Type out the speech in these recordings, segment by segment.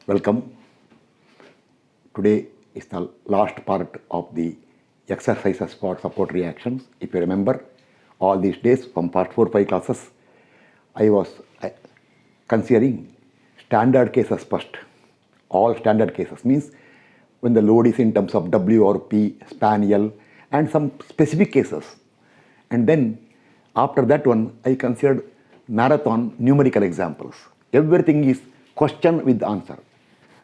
Welcome. Today is the last part of the exercises for support reactions. If you remember, all these days from past 4-5 classes, I was considering standard cases first. All standard cases means when the load is in terms of W or P, span L, and some specific cases. And then after that one, I considered marathon numerical examples. Everything is question with answer.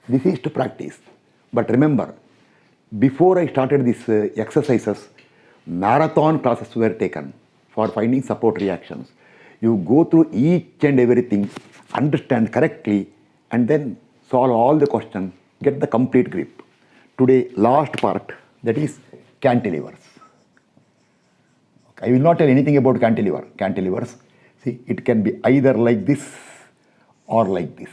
This is to practice. But remember, before I started these exercises, marathon classes were taken for finding support reactions. You go through each and everything, understand correctly, and then solve all the questions, get the complete grip. Today, last part, that is cantilevers. I will not tell anything about cantilever. Cantilevers, see, it can be either like this or like this.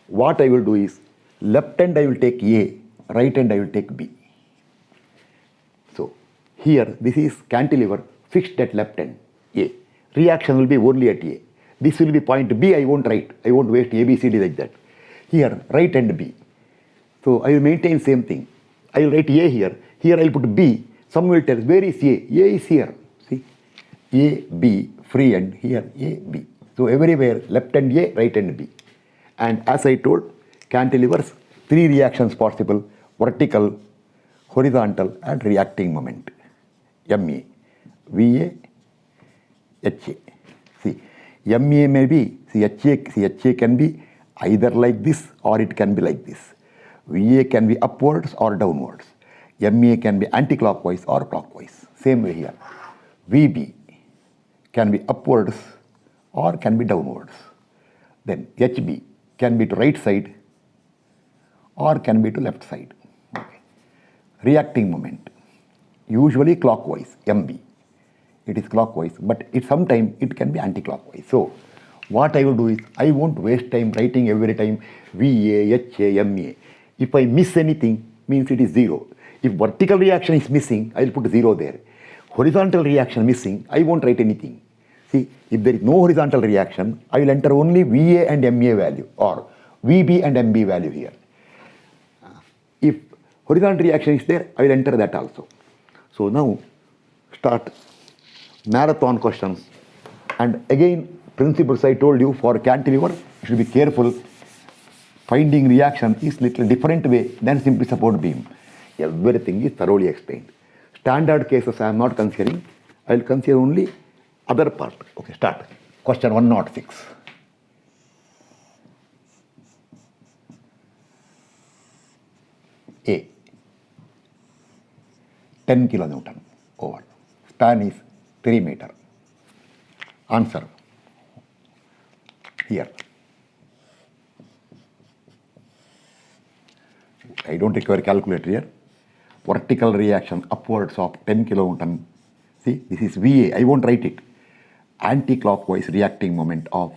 What I will do is, left hand I will take A, right hand I will take B. So, here this is cantilever fixed at left hand, A. Reaction will be only at A. This will be point B, I won't write. I won't waste A, B, C, D like that. Here, right hand B. So, I will maintain same thing. I will write A here. Here I will put B. Some will tell, where is A? A is here. See, A, B, free end, here A, B. So, everywhere left hand A, right hand B. And as I told, cantilevers, 3 reactions possible: vertical, horizontal, and reacting moment. MA, VA, HA. See, MA may be, HA can be either like this or it can be like this. VA can be upwards or downwards. MA can be anti-clockwise or clockwise. Same way here. VB can be upwards or can be downwards. Then HB can be to right side or can be to left side. Okay. Reacting moment, usually clockwise, MB. It is clockwise, but sometimes it can be anti-clockwise. So, what I will do is, I won't waste time writing every time VA, HA, MA. If I miss anything, means it is 0. If vertical reaction is missing, I will put 0 there. Horizontal reaction missing, I won't write anything. See, if there is no horizontal reaction, I will enter only VA and MA value or VB and MB value here. If horizontal reaction is there, I will enter that also. So now start marathon questions. And again, principles I told you for cantilever, you should be careful. Finding reaction is little different way than simply support beam. Everything is thoroughly explained. Standard cases I am not considering. I will consider only other part. Okay, start. Question 106. A. 10 kilonewton over. Span is 3 meter. Answer. Here. I don't require calculator here. Vertical reaction upwards of 10 kilonewton. See, this is VA. I won't write it. Anti-clockwise reacting moment of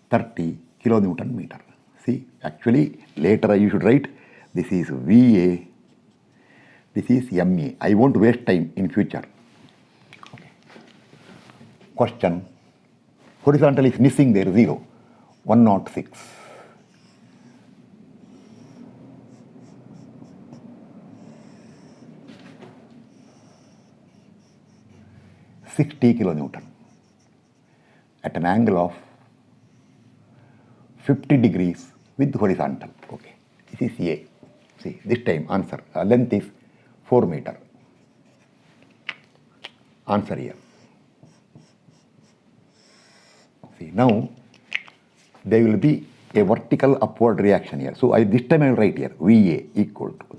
30 kilonewton meter. See, actually later you should write this is VA, this is MA. I won't waste time in future. Okay. Question. Horizontal is missing there, 0. 106. 60 kilonewton at an angle of 50 degrees with horizontal. Okay, this is A. See, this time answer. Length is 4 meter. Answer here. See, now there will be a vertical upward reaction here. So this time I will write here VA equal to,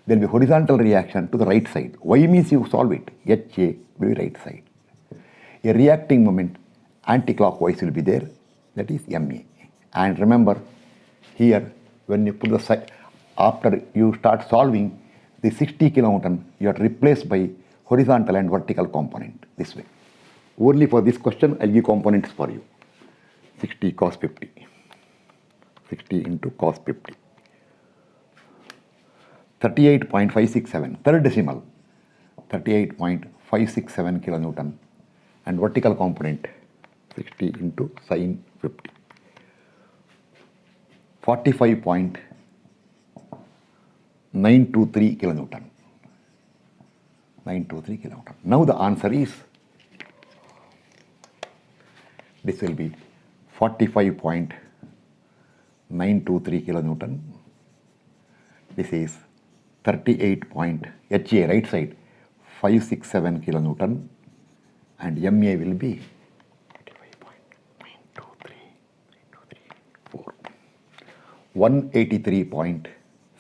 there will be horizontal reaction to the right side. Y means you solve it. HA will be right side. A reacting moment anti-clockwise will be there, that is MA. And remember, here when you put the side, after you start solving the 60 kilonewton, you are replaced by horizontal and vertical component this way. Only for this question, I'll give components for you. 60 cos 50. 60 into cos 50. 38.567, third decimal, 38.567 kilonewton, and vertical component 60 into sin 50. 45.923 kilonewton. 923 kilonewton. Now the answer is, this will be 45.923 kilonewton. This is 38 point HA, right side, 567 kilonewton, and MA will be 183 point.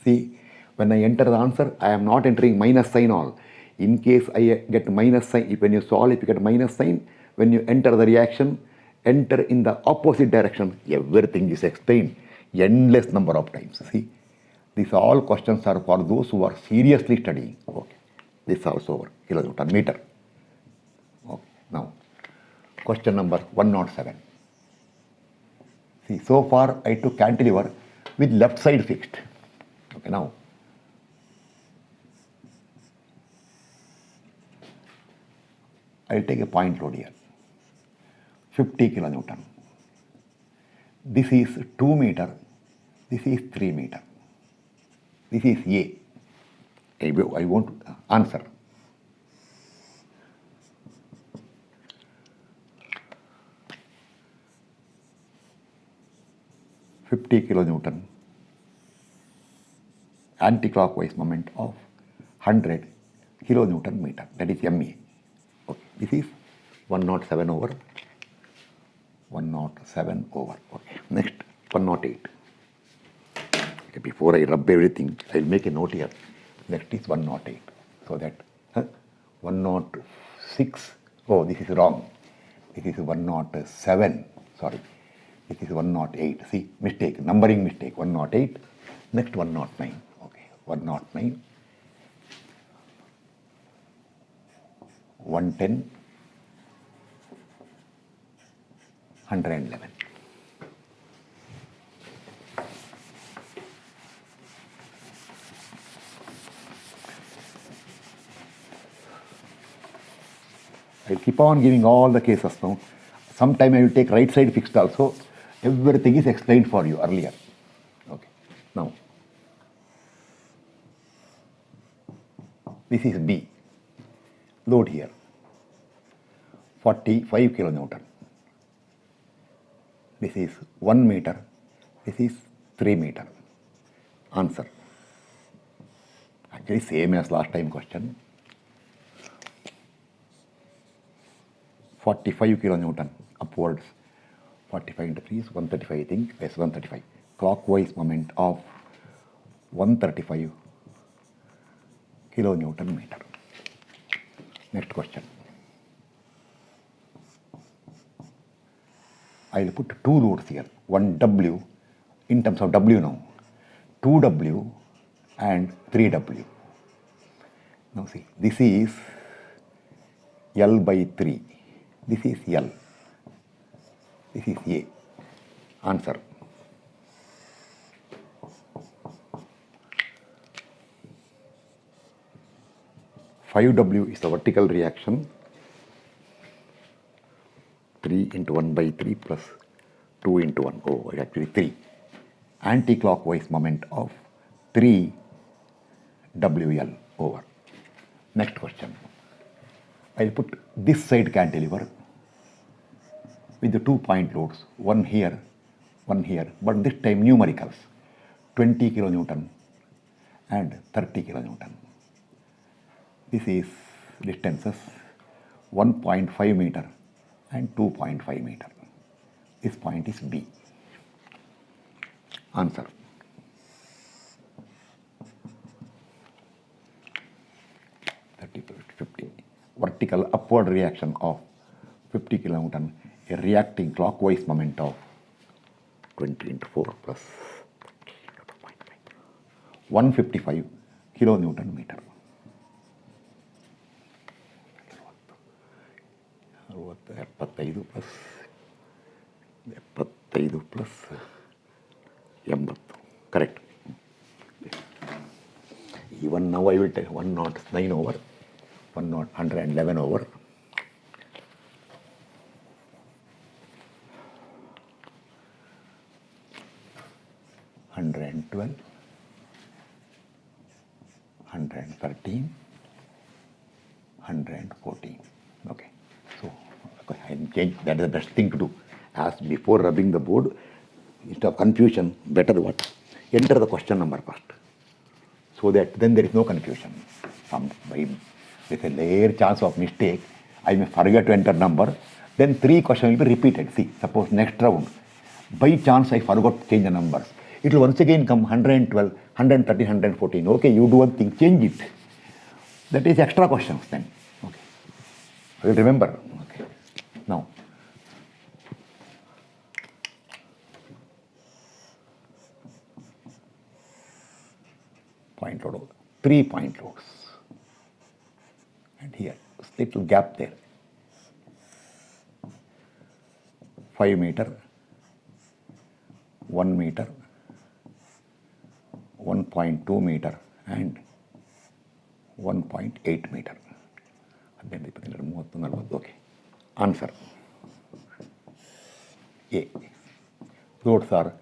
See, when I enter the answer, I am not entering minus sign all. In case I get minus sign, when you solve, if you get minus sign, when you enter the reaction, enter in the opposite direction. Everything is explained endless number of times. See, these all questions are for those who are seriously studying. Okay, this also over kilonewton meter. Okay, now question number 107. See, so far I took cantilever with left side fixed. Okay, now I'll take a point load here. 50 kilonewton. This is 2 meter. This is 3 meter. This is A. I want answer. kilonewton, anti-clockwise moment of 100 kilonewton meter. That is MA. Okay. This is 107 over 107 over. Okay. Next, 108. Okay, before I rub everything, I'll make a note here. Next is 108. So that 106. Oh, this is wrong. This is 107. Sorry. This is 108. See, mistake, numbering mistake. 108. Next 109. Okay, 109. 110. 111. I'll keep on giving all the cases now. Sometime I will take right side fixed also. Everything is explained for you earlier. Okay. Now, this is B. Load here. 45 kilonewton. This is 1 meter. This is 3 meter. Answer. Actually same as last time question. 45 kilonewton upwards. 45 into 3 is 135, I think. Yes, 135. Clockwise moment of 135 kilonewton meter. Next question. I will put two loads here. One W in terms of W now. 2W and 3W. Now see, this is L by 3. This is L. This is A. Answer. Five W is the vertical reaction. 3 into 1 by 3 plus 2 into 1. Oh, actually 3. Anti-clockwise moment of 3 WL over. Next question. I'll put this side cantilever with the 2 point loads, one here, but this time numericals, 20 kilonewton and 30 kilonewton. This is distances 1.5 meter and 2.5 meter. This point is B. Answer. Vertical upward reaction of 50 kilonewton, a reacting clockwise moment of 20 into 4 plus 155 kilonewton meter. 75 plus 80. Correct. Even now I will take 109 over 111 over 111 112, 113, 114. Okay. So I change. That is the best thing to do. As before rubbing the board, instead of confusion, better what? Enter the question number first. So that then there is no confusion. With a rare chance of mistake, I may forget to enter number. Then 3 questions will be repeated. See, suppose next round, by chance I forgot to change the numbers. It will once again come 112, 113, 114. Okay, you do one thing, change it. That is extra questions then. Okay. I will remember. Okay. Now, point load, 3 point loads. And here, little gap there. 5 meter, 1 meter, 1.2 meter, and 1.8 meter. Okay. Answer. A. Loads are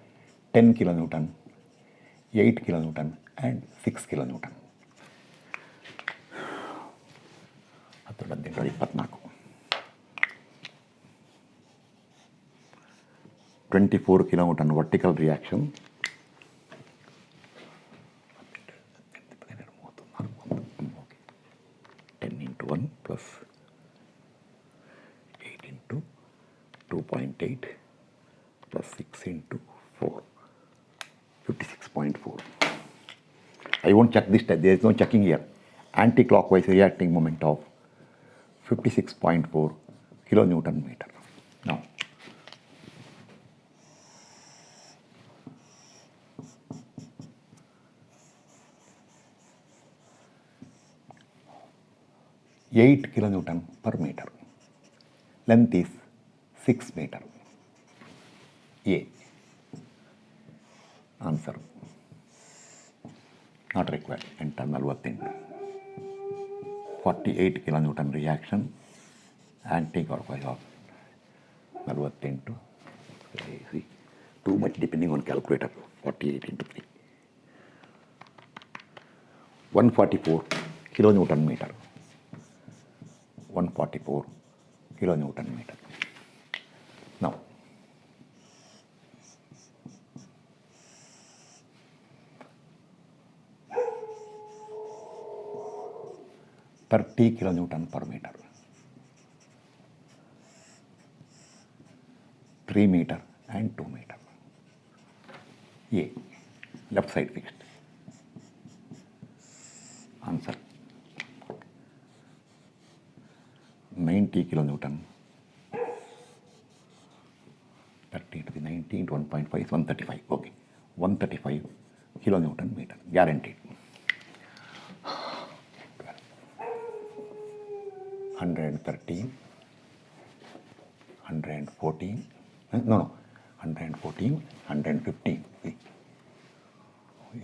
10 kilonewton, 8 kilonewton, and 6 kilonewton. 24 kilonewton vertical reaction. 10 into 1 plus 8 into 2.8 plus 6 into 4. 56.4. I won't check this time. There is no checking here. Anti-clockwise reacting moment of 56.4 kilonewton meter. Now, eight kilonewton per meter. Length is 6 meter. A. Answer. Not required. Internal work in 48 kilonewton reaction. Anti-clockwise of 48 into, see, too much depending on calculator. 48 into 3. 144 kilonewton meter. 144 kilonewton meter. Now, kilonewton per meter. 3 meter and 2 meter. A. Left side fixed. Answer. 90 kilonewton. 30 to the 19 to 1.5 is 135. Okay. 135 kilonewton meter. Guaranteed. 113, 114, no, 114, 115. See.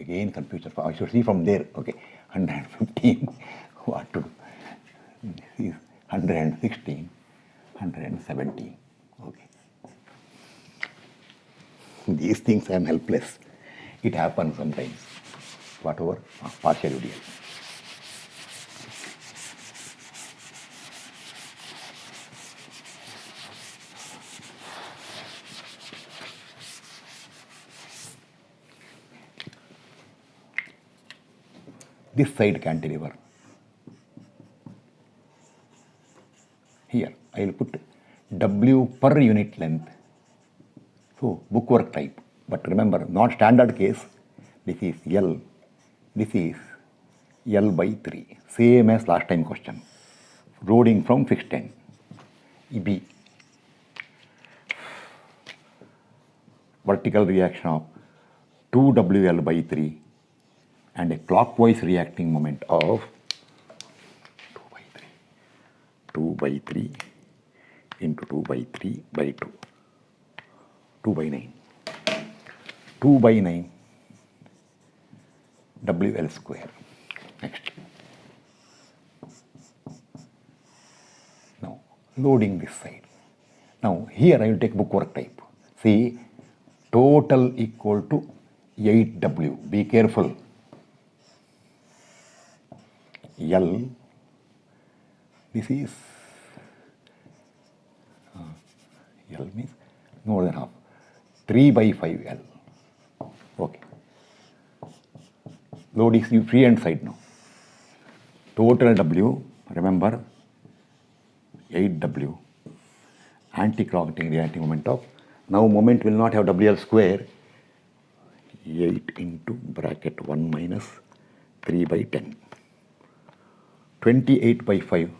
Again confusion. I should see from there. Okay. 115. What to do? This is 116, 117. Okay. These things I am helpless. It happens sometimes. Whatever, partial UDL. This side cantilever. Here I will put W per unit length. So bookwork type. But remember, not standard case. This is L. This is L by 3. Same as last time question. Loading from fixed end. B. Vertical reaction of 2WL by 3 and a clockwise reacting moment of 2 by 3 into 2 by 3 by 2. 2 by 9. 2 by 9 WL square. Next. Now, loading this side. Now, here I will take bookwork type. See, total equal to 8W. Be careful. L, this is L means more than half. 3 by 5L. Okay. Load is free hand side now. Total W, remember, 8W. Anti-clock reacting moment of. Now moment will not have WL square. 8 into bracket 1 minus 3 by 10. 28 by 5.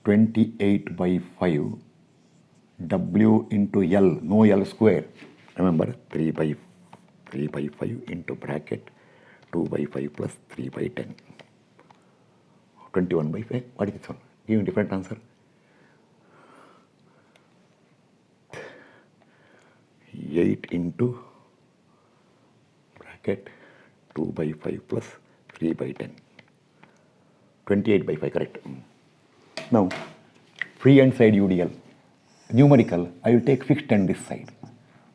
28 by 5. W into L, no L square. Remember, 3 by 5 into bracket 2 by 5 plus 3 by 10. 21 by 5. What is this one? Give me different answer. 8 into bracket 2 by 5 plus 3 by 10. 28 by 5, correct. Now, free hand side UDL. Numerical, I will take fixed end this side.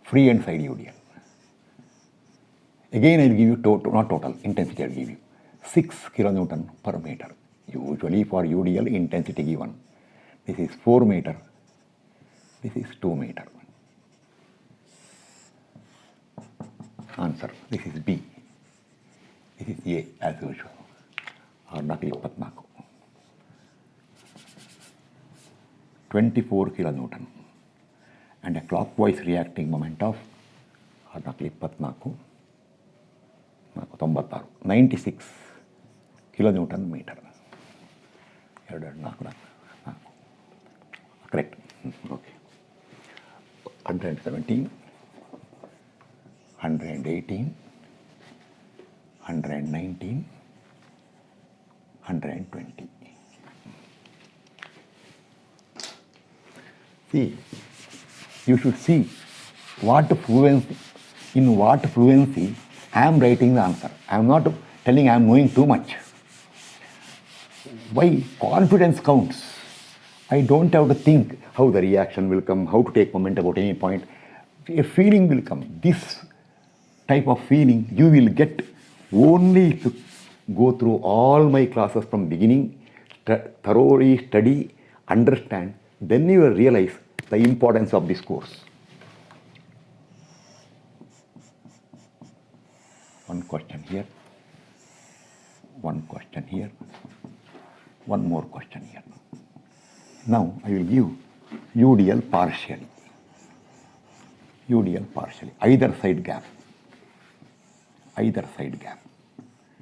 Free hand side UDL. Again, I will give you not total, intensity I will give you. 6 kilonewton per meter. Usually for UDL, intensity given. This is 4 meter. This is 2 meter. Answer, this is B. This is A as usual. 24. 24 kilonewton. And a clockwise reacting moment of 24. 96 kilonewton meter. Correct. Okay. 117, 118, 119, 120. See, you should see what fluency, in what fluency I am writing the answer. I am not telling I am knowing too much. Why? Confidence counts. I don't have to think how the reaction will come, how to take moment about any point. A feeling will come. This type of feeling you will get only if you go through all my classes from beginning, thoroughly study, understand, then you will realize the importance of this course. One question here, one question here, one more question here. Now I will give UDL partially. UDL partially, either side gap. Either side gap.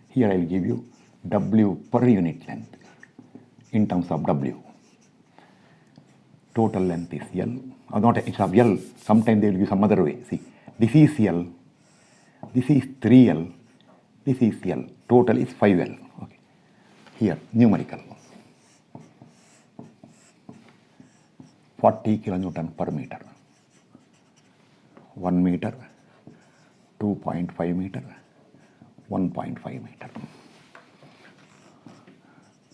Here I will give you W per unit length in terms of W. Total length is L, or not instead of L, sometimes they will give some other way. See, this is L, this is 3L, this is L, total is 5L. Okay. Here, numerical. 40 kilonewton per meter. 1 meter, 2.5 meter, 1.5 meter.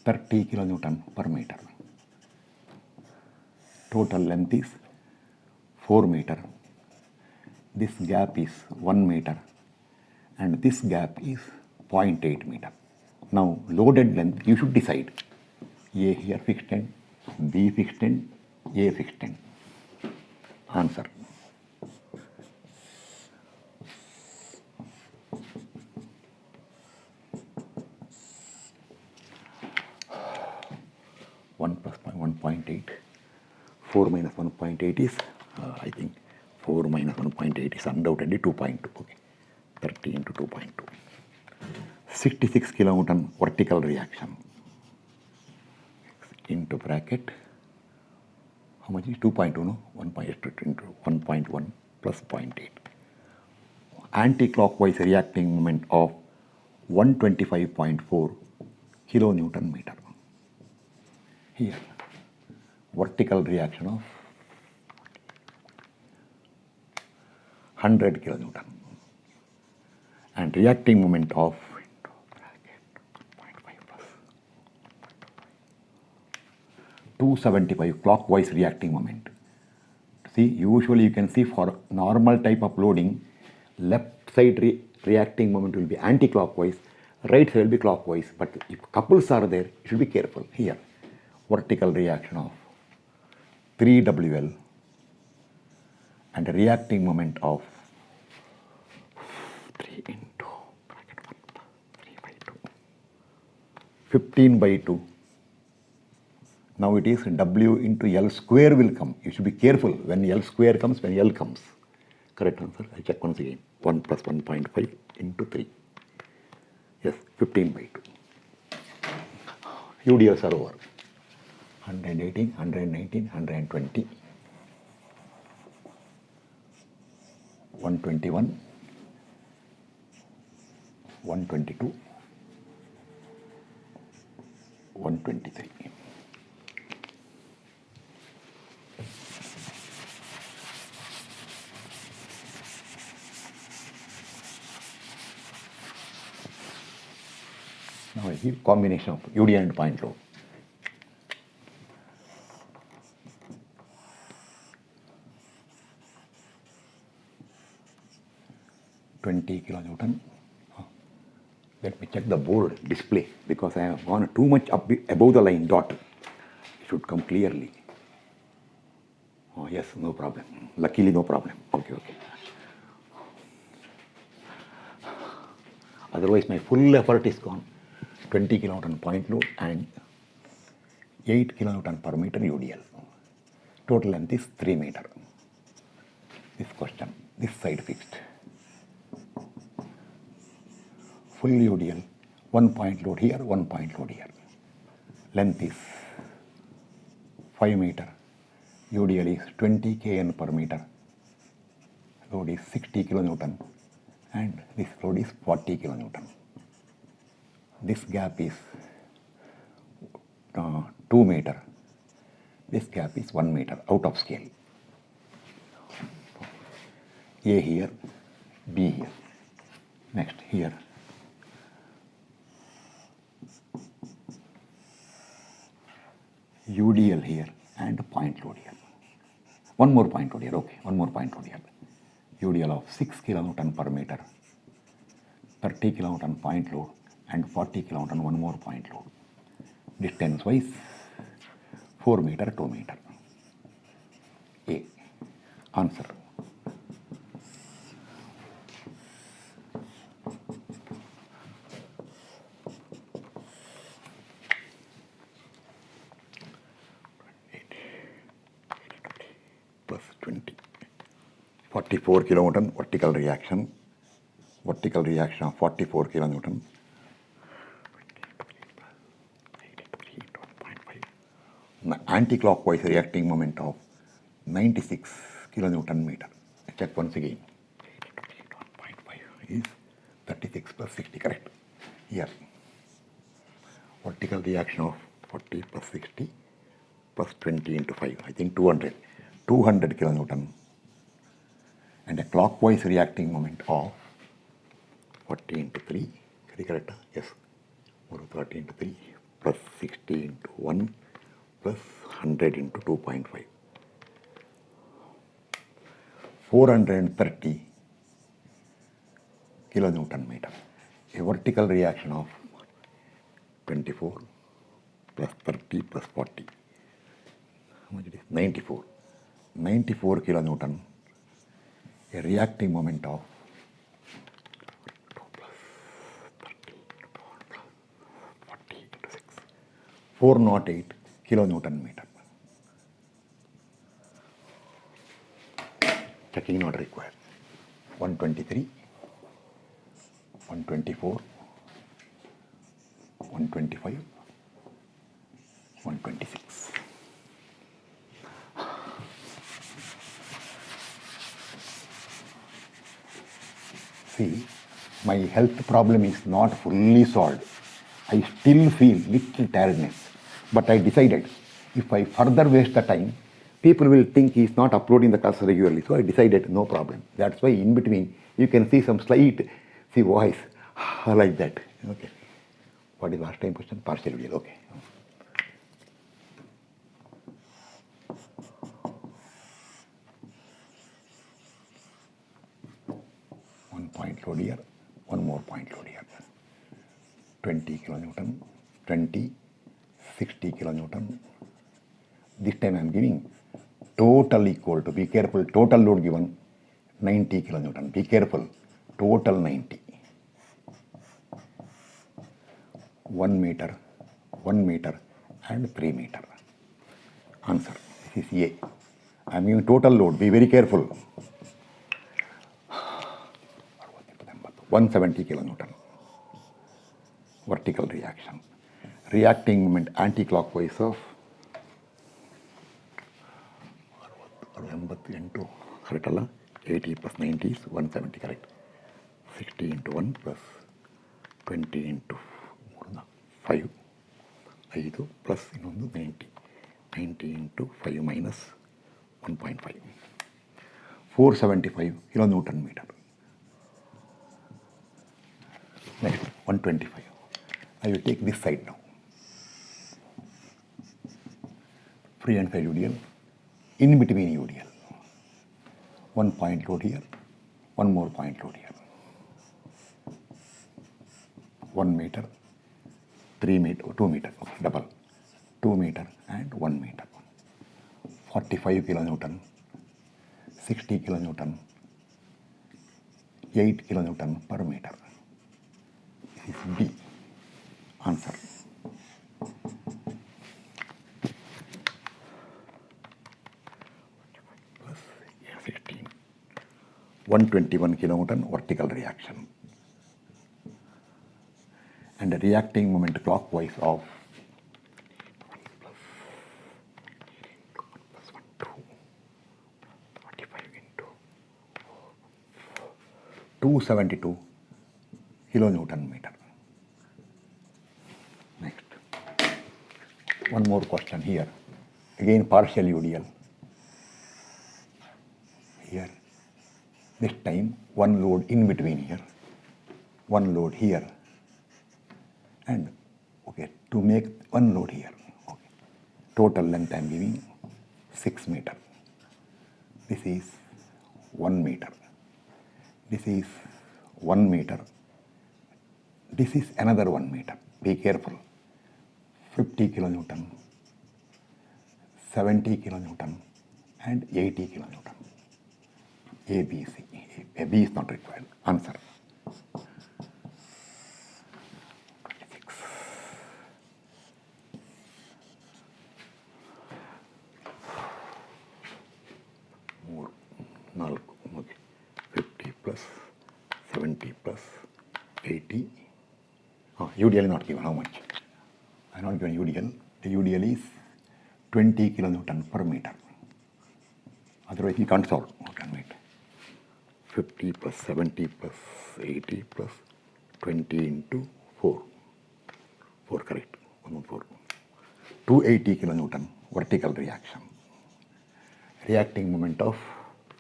30 kilonewton per meter. Total length is 4 meter. This gap is 1 meter and this gap is 0.8 meter. Now loaded length you should decide. A here fixed end, B fixed end, A fixed end. Answer. One plus 1.8. 4 minus 1.8 is, I think, 4 minus 1.8 is undoubtedly 2.2. Okay. 30 into 2.2. 66 kilonewton vertical reaction. Into bracket. How much is 2.2? No? 1.8 into 1.1 plus 0.8. Anti-clockwise reacting moment of 125.4 kilonewton meter. Here, vertical reaction of 100 kilonewton and reacting moment of 275 clockwise reacting moment. See, usually you can see for normal type of loading, left side reacting moment will be anti-clockwise, right side will be clockwise. But if couples are there, you should be careful. Here, vertical reaction of 3WL and a reacting moment of 3 into bracket 1 3 by 2, 15 by 2. Now it is W into L square will come. You should be careful when L square comes, when L comes. Correct answer. I check once again. 1 plus 1.5 into 3. Yes, 15 by 2. UDLs are over. 118, 119, 120, 121, 122, 123. Now I give combination of UDL and point load. kilonewton. Let me check the board display because I have gone too much up above the line dot. It should come clearly. Oh yes, no problem. Luckily no problem. Okay. Otherwise my full effort is gone. 20 kilonewton point load and 8 kilonewton per meter UDL. Total length is 3 meter. This question, this side fixed. Full UDL, 1 point load here, 1 point load here. Length is 5 meter. UDL is 20 kN per meter. Load is 60 kilonewton and this load is 40 kilonewton. This gap is 2 meter. This gap is 1 meter out of scale. A here, B here. Next here. UDL here and point load here. One more point load here, okay, one more point load here. UDL of 6 kilonewton per meter, 30 kilonewton point load and 40 kilonewton one more point load. Distance wise 4 meter, 2 meter. A. Answer. Plus 20. 44 kilonewton vertical reaction of 44 kilonewton. Anti-clockwise reacting moment of 96 kilonewton meter. Check once again. 1.5 is 36 plus 60, correct? Here. Vertical reaction of 40 plus 60 plus 20 into 5, I think 200. 200 kilonewton. And a clockwise reacting moment of 40 into 3, correct? Yes. 30 into 3 plus 60 into 1 plus 100 into 2.5. 430 kilonewton meter. A vertical reaction of 24 plus 30 plus 40. How much it is? 94. 94 kilonewton. A reacting moment of 2 plus 30 into 1 plus 40 into 6. 408 kilonewton meter. Checking not required. 123, 124, 125, 126. See, my health problem is not fully solved. I still feel little tiredness. But I decided if I further waste the time, people will think he is not uploading the class regularly. So I decided no problem. That's why in between you can see some slight voice like that. Okay. What is last time question? Partial UDL. Okay. load here, one more point load here. 20 kilonewton, 20, 60 kilonewton. This time I am giving total equal to, be careful, total load given 90 kilonewton. Be careful, total 90. 1 meter, 1 meter and 3 meter. Answer, this is A. I am giving total load, be very careful. 170 kilonewton. Vertical reaction. Reacting moment anti-clockwise of 88 correct alla 80 plus 90 is 170 correct. 60 into 1 plus 20 into 5 5 plus 90 into 5 minus 1.5 475 kilonewton meter. Next 125. I will take this side now. Free and fair UDL, in between UDL. 1 point load here, 1 more point load here. 1 meter, 3 meter, 2 meter, okay, double. 2 meter and 1 meter. 45 kilonewton, 60 kilonewton, 8 kilonewton per meter. This is B. Answer. Plus 16. 121 kilonewton vertical reaction. And the reacting moment clockwise of 272 kilonewton meter. Next. One more question here. Again partial UDL. Here. This time one load in between here. One load here. And okay, to make one load here. Okay. Total length I am giving 6 meter. This is 1 meter. This is 1 meter. This is another 1 meter. Be careful. 50 kilonewton, 70 kilonewton, and 80 kilonewton. A, B, C. A, B is not required. Answer. 26. More. 4. Okay. 50 plus 70 plus 80. Oh, UDL is not given. How much? I am not given UDL. The UDL is 20 kilonewton per meter. Otherwise, you can't solve. Okay, wait. 50 plus 70 plus 80 plus 20 into 4. 4 correct. 4. 280 kilonewton vertical reaction. Reacting moment of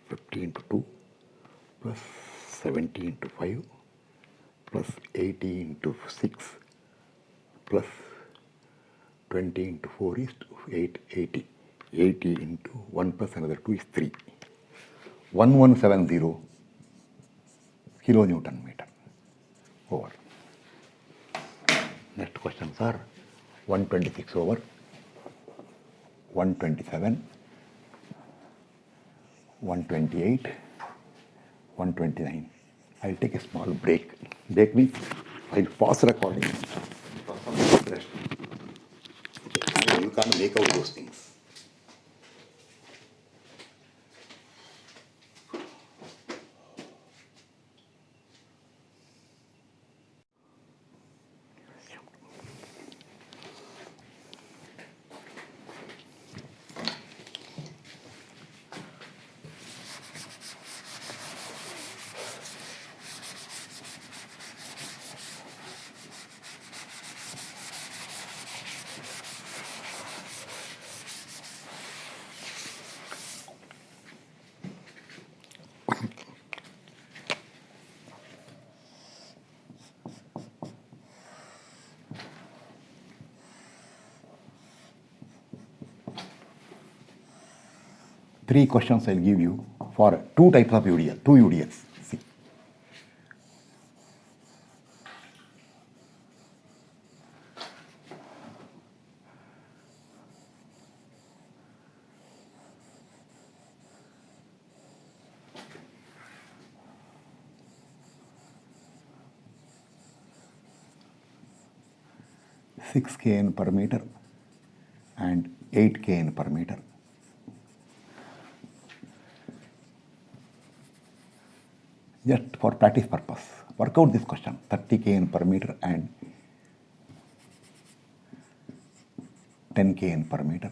50 into 2 plus 70 into 5 plus 80 into 6 plus 20 into 4 is 880. 80 into 1 plus another 2 is 3. 1170 kilonewton meter. Over. Next questions are 126 over 127, 128, 129. I'll take a small break. Break means I'll pause recording. You can't make out those things. Three questions I'll give you for two types of UDL, two UDLs. See. 6 kN per meter and 8 kN per meter. Just for practice purpose, work out this question. 30 kN per meter and 10 kN per meter,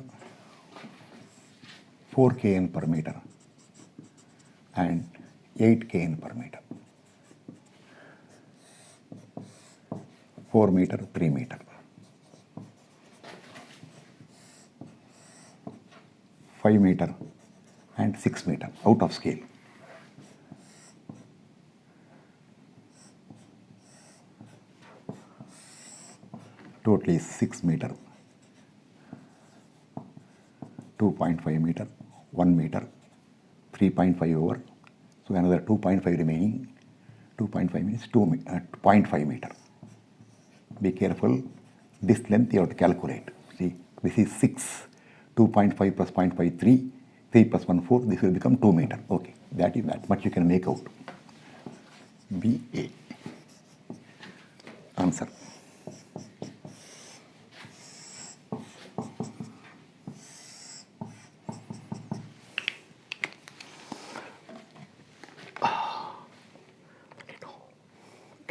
4 kN per meter and 8 kN per meter, 4 meter, 3 meter, 5 meter and 6 meter out of scale. Total is 6 meter, 2.5 meter, 1 meter, 3.5 over. So another 2.5 remaining. 2.5 means 0.5 meter. Be careful. This length you have to calculate. See, this is 6. 2.5 plus 0.5, 3. 3 plus 1, 4. This will become 2 meter. Okay, that is that much you can make out. BA. Answer.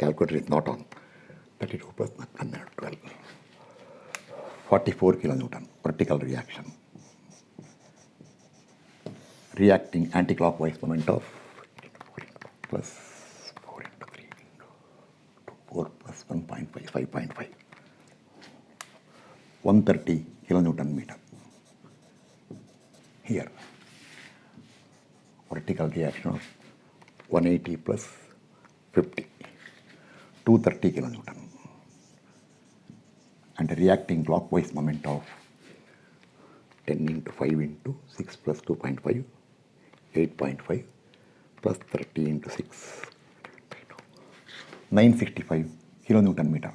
Calculator is not on. 32 plus 12. 44 kilonewton vertical reaction. Reacting anti-clockwise moment of plus 4 into 3 into 4 plus 1.5, 5.5. 130 kilonewton meter. Here, vertical reaction of 180 plus 50. 230 kilonewton and a reacting clockwise moment of 10 into 5 into 6 plus 2.5, 8.5 plus 30 into 6, 965 kilonewton meter.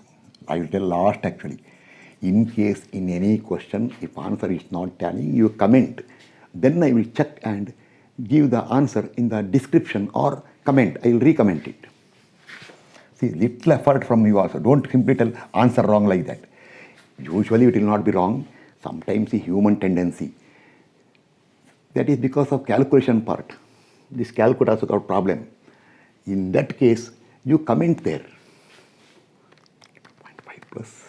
I will tell last actually. In case in any question, if answer is not telling, you comment. Then I will check and give the answer in the description or comment. I will recommend it. See, little effort from you also. Don't simply tell answer wrong like that. Usually it will not be wrong. Sometimes the human tendency. That is because of calculation part. This calculator also got problem. In that case, you comment there. 0.5 plus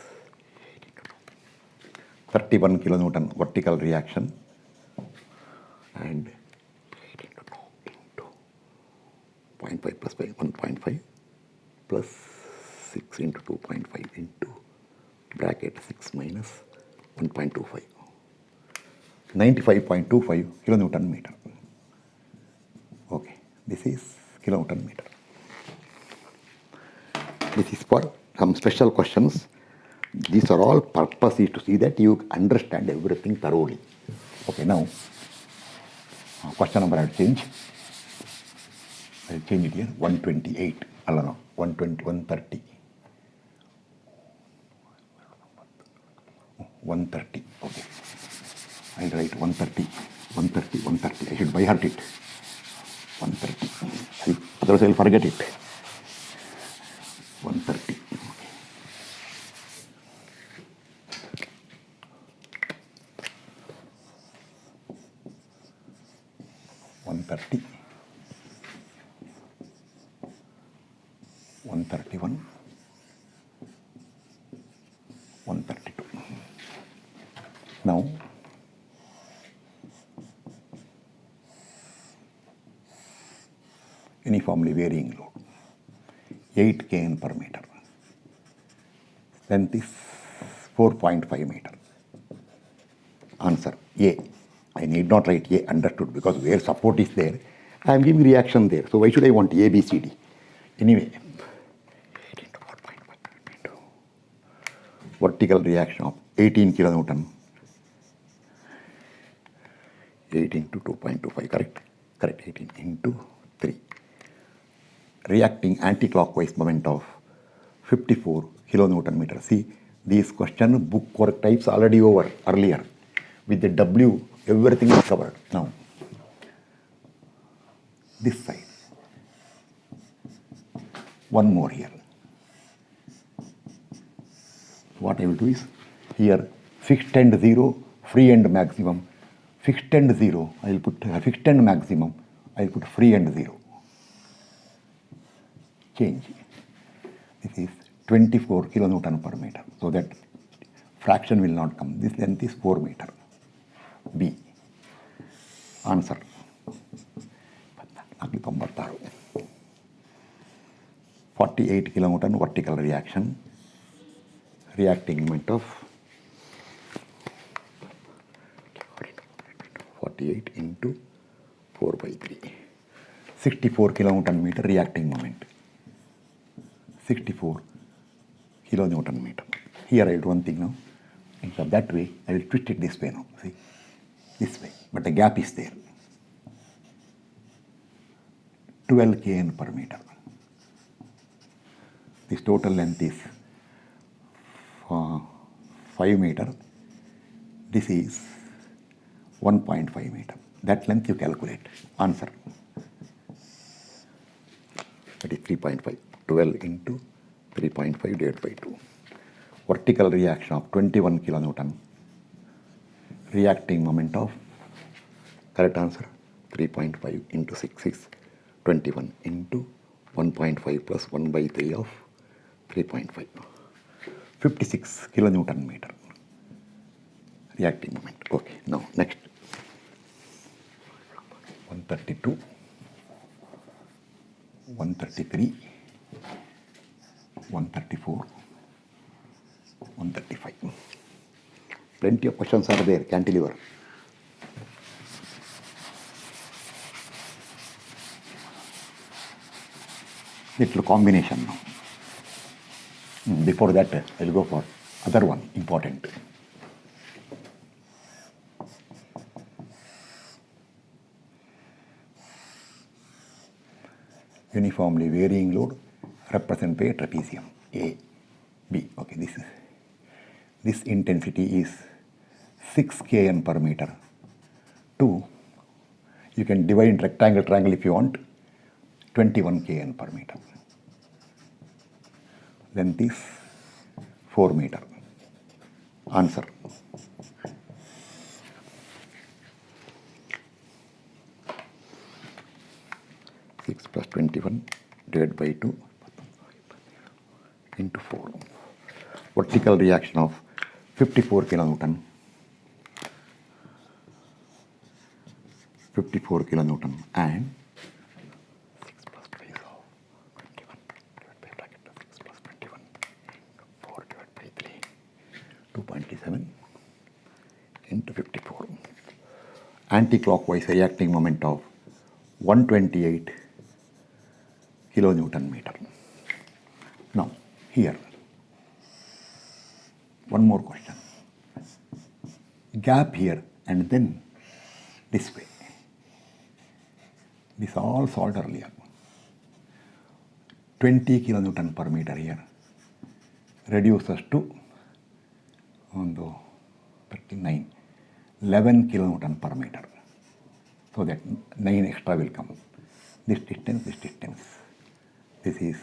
31 kilonewton vertical reaction and 0.5 plus 1.5 plus 6 into 2.5 into bracket 6 minus 1.25. 95.25 kilonewton meter. Okay, this is kilonewton meter. This is for some special questions. These are all purposes to see that you understand everything thoroughly. Okay, now question number I will change. I will change it here. 128. No, 120, 130. 130. Okay. I'll write 130. 130, 130. I should by heart it. 130. Otherwise I'll forget it. 130. 130, 131, 132. Now, uniformly varying load, 8 kN per meter. Length is 4.5 meter. Answer A. I need not write A, understood, because where support is there, I am giving reaction there. So why should I want A, B, C, D? Anyway, vertical reaction of 18 kilonewton, 8 into 2.25, correct? Correct, 18 into 3. Reacting anti-clockwise moment of 54 kilonewton meter. See, these question book work types already over earlier. With the W, everything is covered. Now, this side. One more here. what I will do is, here fixed end 0, free end maximum. Fixed end 0, I will put fixed end maximum, I will put free end 0. Change. This is 24 kilonewton per meter. So that fraction will not come. This length is 4 meter. B. Answer. 48 kilonewton vertical reaction. Reacting moment of 48 into 4 by 3. 64 kilonewton meter reacting moment. 64 kilonewton meter. Here I will do one thing now. Instead of that way, I will twist it this way now. See? This way. But the gap is there. 12 kN per meter. This total length is 5 meter. This is 1.5 meter. That length you calculate. Answer. That is 3.5. 12 into 3.5 divided by 2. Vertical reaction of 21 kilonewton. Reacting moment of, correct answer, 3.5 into 6 is 21 into 1.5 plus 1 by 3 of 3.5. 56 kilonewton meter. Reacting moment. Okay, now next. 132, 133, 134, 135. Plenty of questions are there, cantilever. Little combination now. Before that, I will go for other one, important. Uniformly varying load represented by a trapezium. A, B. Okay, this intensity is 6 kN per meter. 2, you can divide in rectangle, triangle if you want, 21 kN per meter. Length is 4 meter. Answer. Six plus 21 divided by 2 into 4. Vertical reaction of 54 kilonewton. 54 kilonewton and 6 plus 5 is 21 divided by bracket 6 plus 21 4 divided by 3 2.7 into 54. Anti-clockwise reacting moment of 128 kilonewton meter. Now here one more question. Gap here and then this way. This all solved earlier. 20 kilonewton per meter here reduces to 39, 11 kilonewton per meter. So that 9 extra will come. This distance, this is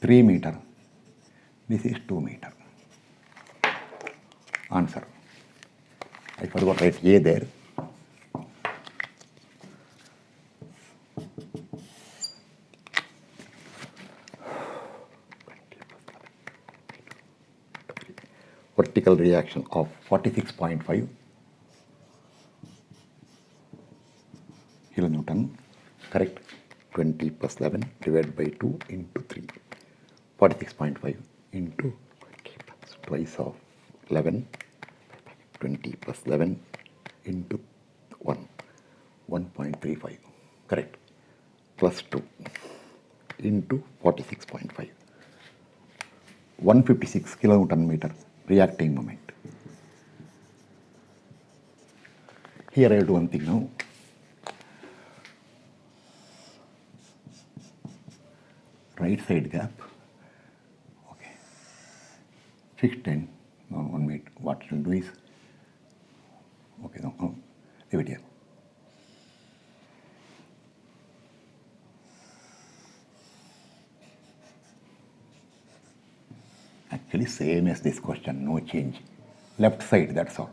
3 meter, this is 2 meter. Answer. I forgot to write A there. Vertical reaction of 46.5 kilonewton, correct? 20 plus 11 divided by 2 into 3. 46.5 into twice of 11. 20 plus 11 into 1. 1.35. Correct. Plus 2 into 46.5. 156 kilonewton meter reacting moment. Here I will do one thing now. Right side gap. Okay. Fixed end. Now 1 meter. What you do is, okay, no, leave it here. Actually, same as this question, no change. Left side, that's all.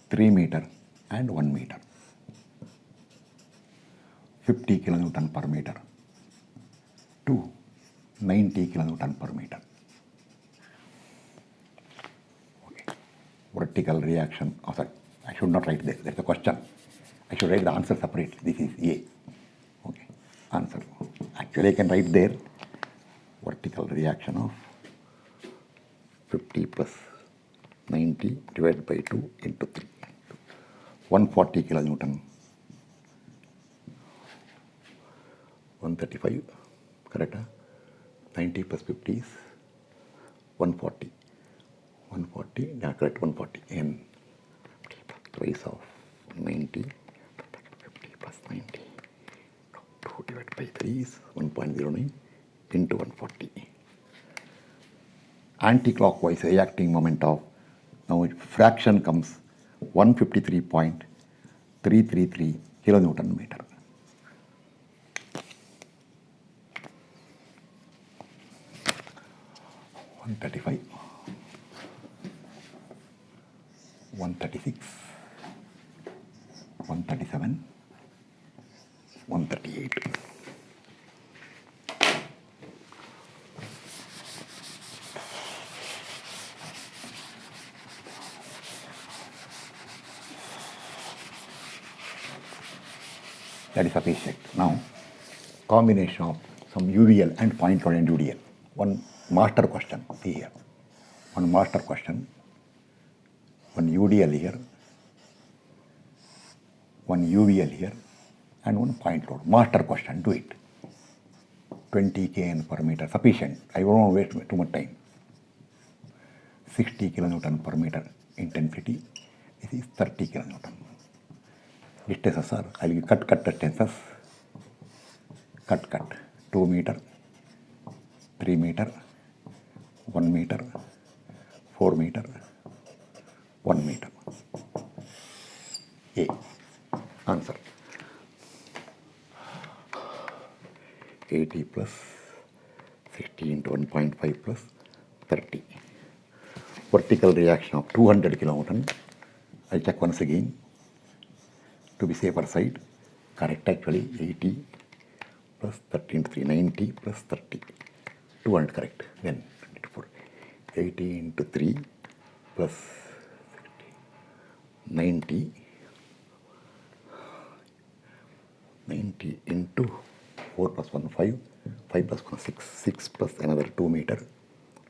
3 meter and 1 meter. 50 kilonewton per meter to 90 kilonewton per meter. Okay. Vertical reaction. Oh, sorry, I should not write there. That's a question. I should write the answer separately. This is A. Okay. Answer. Actually, I can write there vertical reaction of 50 plus 90 divided by 2 into 3. 140 kilonewton. 135, correct? 90 plus 50 is 140. 140, yeah, correct, 140. And twice of 90, 50 plus 90. 2 divided by 3 is 1.09 into 140. Anti-clockwise reacting moment of, now fraction comes 153.333 kilonewton meter. 135, 136, 137, 138. That is sufficient. Now, combination of some UVL and point load and UDL. One master question, see here. One master question, one UDL here, one UVL here, and one point load. Master question, do it. 20 kN per meter, sufficient. I won't waste too much time. 60 kilonewton per meter intensity. This is 30 kilonewton. Distances are, I will cut distances. Cut. 2 meter, 3 meter, 1 meter, 4 meter, 1 meter. A. Answer. 80 plus 60 into 1.5 plus 30. Vertical reaction of 200 kilonewton. I'll check once again to be safer side. Correct, actually. 80 plus 30 into 3, 90 plus 30. 200, correct. Then 80 into 3 plus 90. 90 into 4 plus 1, 5. 5 plus 1, 6. 6 plus another 2 meter.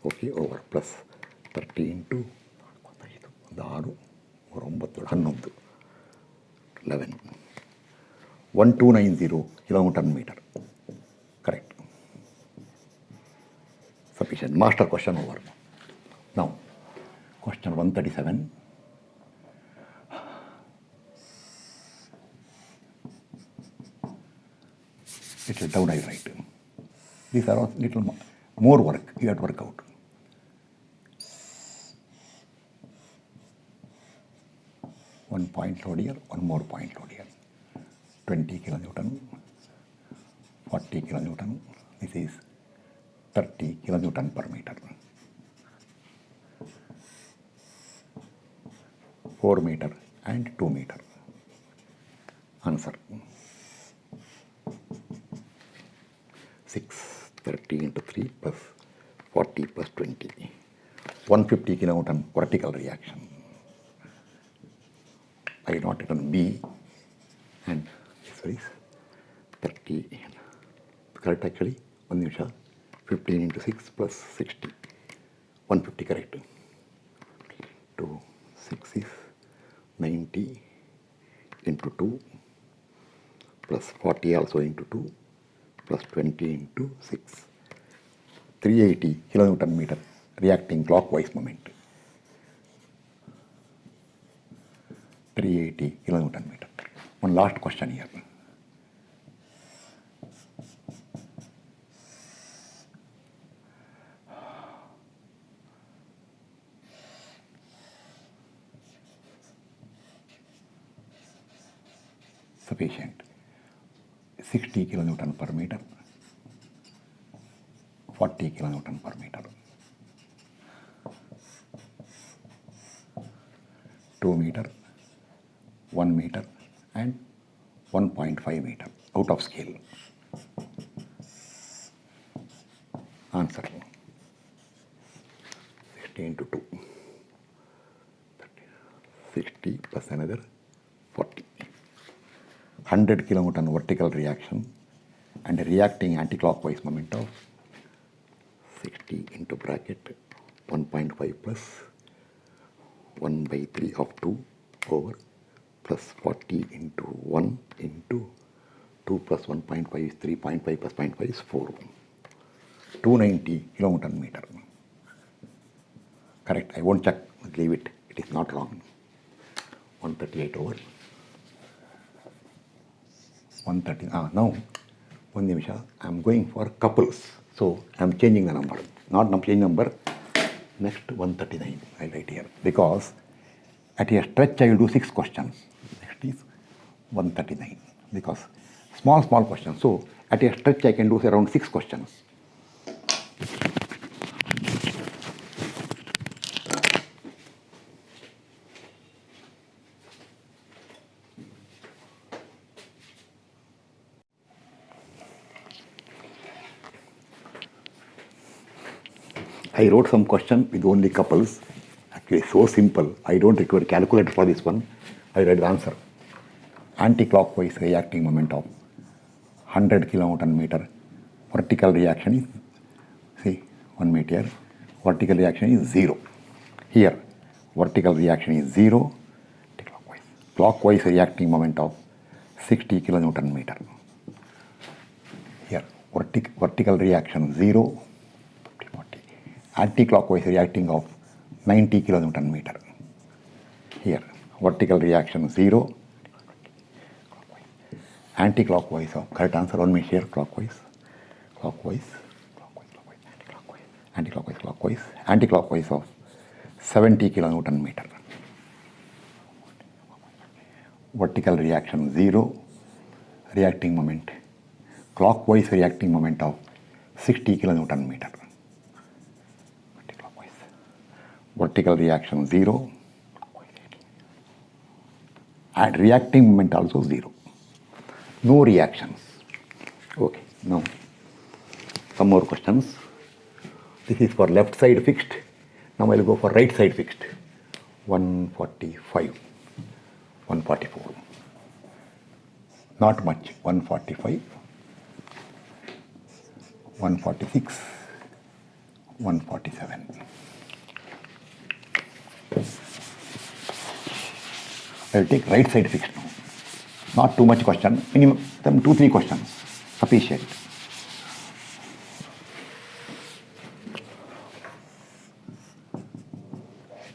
Okay, over plus 30 into 6, 11. 1290 kilonewton meter. Correct. Sufficient. Master question over. Now, question 137. Little down I write. These are all little more work. You have to work out. One point load here, one more point load here. 20 kilonewton, 40 kilonewton. This is 30 kilonewton per meter. 4 meter and 2 meter. Answer. 6, 30 into 3 plus 40 plus 20. 150 kilonewton vertical reaction. I not written B and this is 30. Correct, actually. 1 nimisha. 15 into 6 plus 60. 150, correct. 2, 6 is 90 into 2 plus 40 also into 2 plus 20 into 6. 380 kilonewton meter reacting clockwise moment. 380 kilonewton meter. One last question here. Sufficient. 60 kilonewton per meter. 40 kilonewton per meter. 2 meter, 1 meter and 1.5 meter out of scale. Answer 60 into 2. 60 plus another 40. 100 kilonewton vertical reaction and a reacting anticlockwise moment of 60 into bracket 1.5 plus 1 by 3 of 2 over plus 40 into 1 into 2 plus 1.5 is 3.5 plus 0.5 is 4. 290 kilonewton meter. Correct. I won't check. Leave it. It is not wrong. 138 over 130. Now, one nimisha. I am going for couples. So, I am changing the number. Not changing number. Next 139. I write here. Because at a stretch I will do 6 questions. Next is 139. Because small questions. So, at a stretch I can do around 6 questions. I wrote some question with only couples. Actually, so simple. I don't require calculator for this one. I read the answer. Anti-clockwise reacting moment of 100 kilonewton meter. Vertical reaction is, see, 1 meter. Vertical reaction is 0. Here, vertical reaction is 0. Clockwise reacting moment of 60 kilonewton meter. Here, vertical reaction 0. Anti-clockwise reacting of 90 kilonewton meter. Here, vertical reaction 0. Anti-clockwise of, correct answer, 1 minute here, clockwise, anti-clockwise of 70 kilonewton meter. Vertical reaction 0. Reacting moment, clockwise reacting moment of 60 kilonewton meter. Vertical reaction 0 and reacting moment also 0. No reactions. Okay, now some more questions. This is for left side fixed. Now I will go for right side fixed. 145, 144. Not much. 145, 146, 147. I will take right side fixed now. Not too much question, minimum 2-3 questions, sufficient.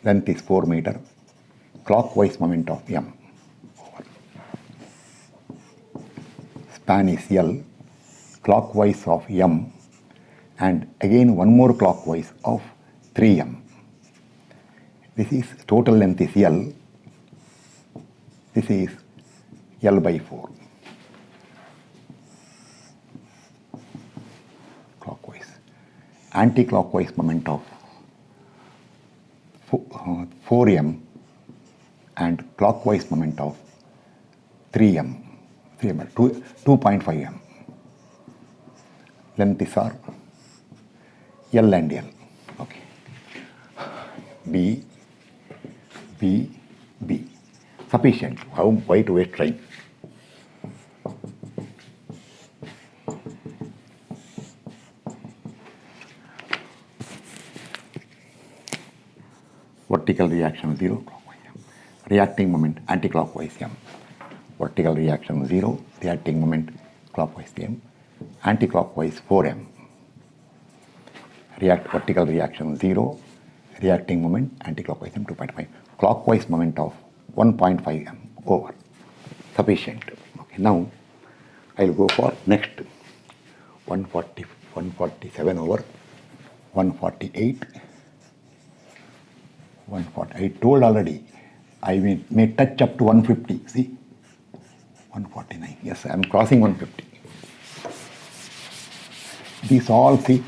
Length is 4 meter, clockwise moment of m. Span is L, clockwise of m, and again one more clockwise of 3m. This is total length is L. This is L by 4. Clockwise. Anti-clockwise moment of 4m and clockwise moment of 2.5m. Length is R. L and L. Okay. B. Sufficient. Why to waste time? Vertical reaction 0, reacting moment anti-clockwise m. Vertical reaction 0, reacting moment clockwise m, anti-clockwise 4m. Vertical reaction 0, reacting moment anti-clockwise m 2.5. Clockwise moment of 1.5m over. Sufficient. Okay, now I will go for next 147 over 148. 140. I told already I may touch up to 150. See, 149. Yes, I am crossing 150. These all, see,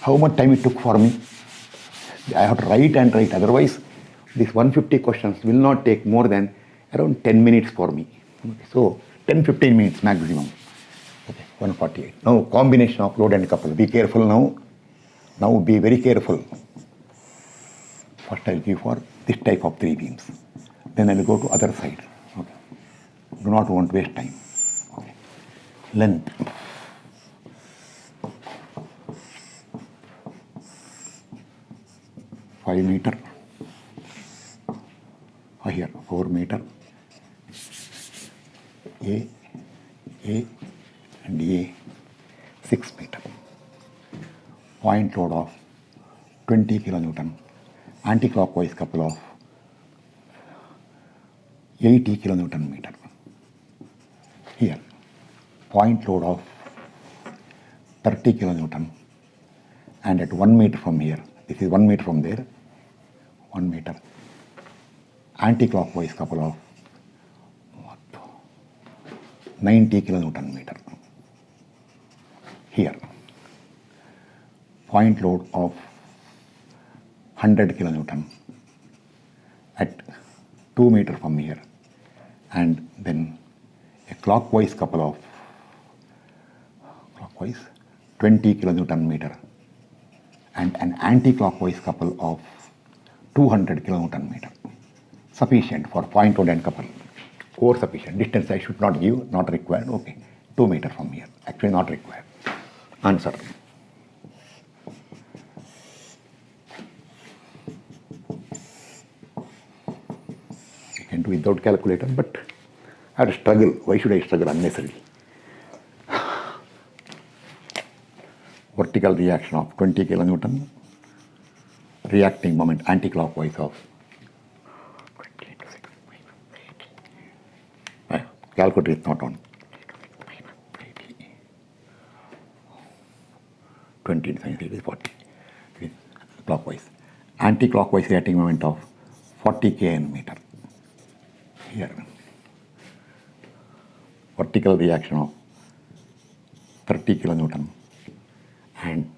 How much time it took for me? I have to write and write. Otherwise, these 150 questions will not take more than around 10 minutes for me. Okay, so 10-15 minutes maximum. Okay, 148. Now combination of load and couple. Be careful now. Now be very careful. First I'll give for this type of 3 beams. Then I'll go to other side. Okay. Do not want to waste time. Okay. Length. $5 meters. Here 4 meters. A and A 6 meters. Point load of 20 kilonewton. Anti-clockwise couple of 80 kilonewton meter. Here point load of 30 kilonewton, and at 1 meter from here, this is 1 meter from there, 1 meter, anti-clockwise couple of 90 kilonewton meter. Here point load of 100 kilonewton at 2 meter from here, and then a clockwise couple of 20 kilonewton meter, and an anti-clockwise couple of 200 kilonewton meter. Sufficient for point load and couple. Or sufficient. Distance I should not give, not required. Okay, 2 meter from here. Actually not required. Answer. You can do without calculator, but I have to struggle. Why should I struggle unnecessarily? Vertical reaction of 20 kilonewton, reacting moment anti-clockwise of 20 into 6. Calculator is not on. 20 into 6 is 40. It is clockwise. Anti-clockwise reacting moment of 40 kN meter. Here. Vertical reaction of 30 kilonewton. And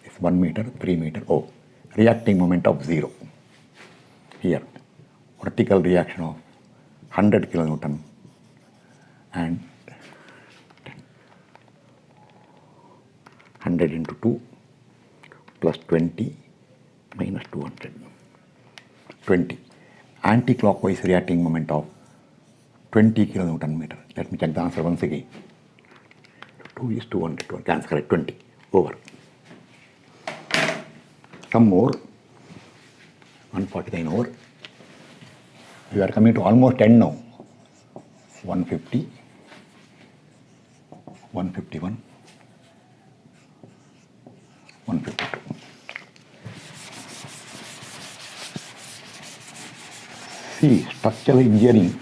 it's 1 meter, 3 meter. Oh, reacting moment of 0. Here, vertical reaction of 100 kilonewton and 100 into 2 plus 20 minus 200. 20. Anti-clockwise reacting moment of 20 kilonewton meter. Let me check the answer once again. 2 is 200. Answer correct. 20. Over. Some more. 149 over. We are coming to almost 10 now. 150. 151. 152. See, structural engineering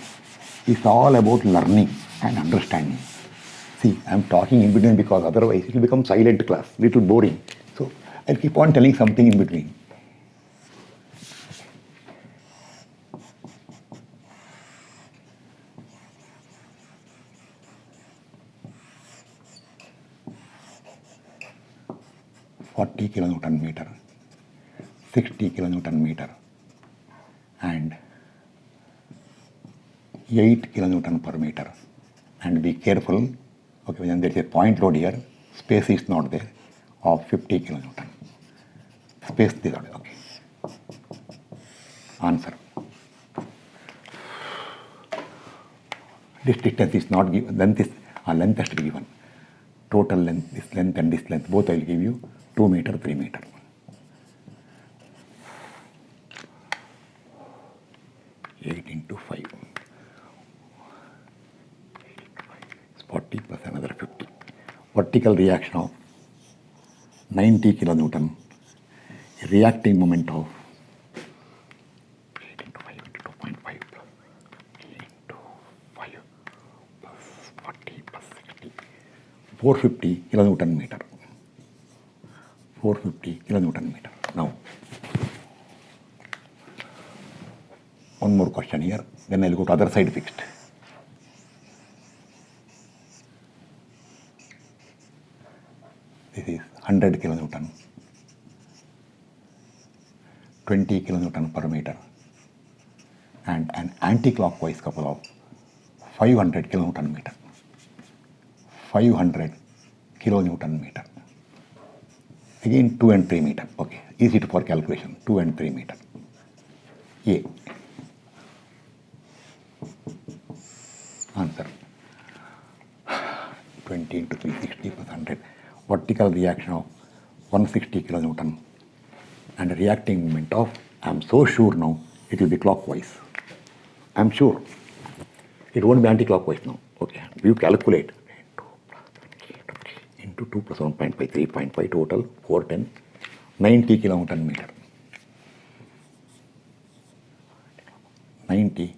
is all about learning and understanding. See, I am talking in between because otherwise it will become silent class, little boring. So I'll keep on telling something in between. $40 kilonewton meter, 60 kilonewton meter, and 8 kilonewton per meter. And be careful, okay, when there is a point load here, space is not there, of 50 kilonewton. Space is not there, okay. Answer. This distance is not given, length has to be given. Total length, this length and this length, both I will give you 2 meter, 3 meter. Eight into 5. 40 plus another 50. Vertical reaction of 90 kilonewton. Reacting moment of 8 into 5 into 2.5 plus 8 into 5 plus 40 plus 60. 450 kilonewton meter. 450 kilonewton meter. Now, one more question here, then I'll go to other side fixed. This is 100 kilonewton, 20 kilonewton per meter, and an anti-clockwise couple of 500 kilonewton meter. 500 kilonewton meter. Again 2 and 3 meter. Okay, easy for calculation. 2 and 3 meter. A. Answer 20 into 360 plus 100. Vertical reaction of 160 kilonewton and a reacting moment of, I am so sure now, it will be clockwise. I am sure. It won't be anti-clockwise now. Okay, you calculate. Into 2 plus 1.5, 3.5 total, 410, 90 kilonewton meter. 90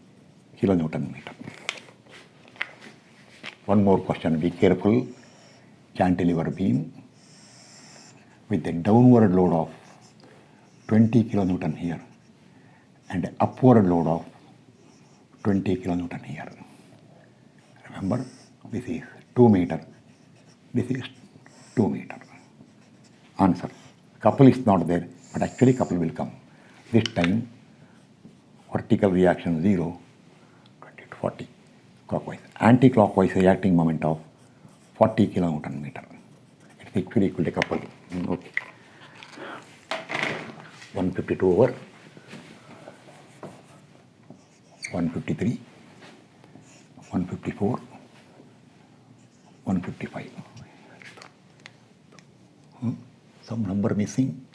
kilonewton meter. One more question, be careful. Cantilever beam with a downward load of 20 kilonewton here and an upward load of 20 kilonewton here. Remember, this is 2 meter, this is 2 meter. Answer, couple is not there, but actually couple will come. This time, vertical reaction 0, 20 to 40, clockwise. Anti-clockwise reacting moment of 40 kilonewton meter. It's equally equal to couple. Okay. 152 over 153, 154, 155. Some number missing.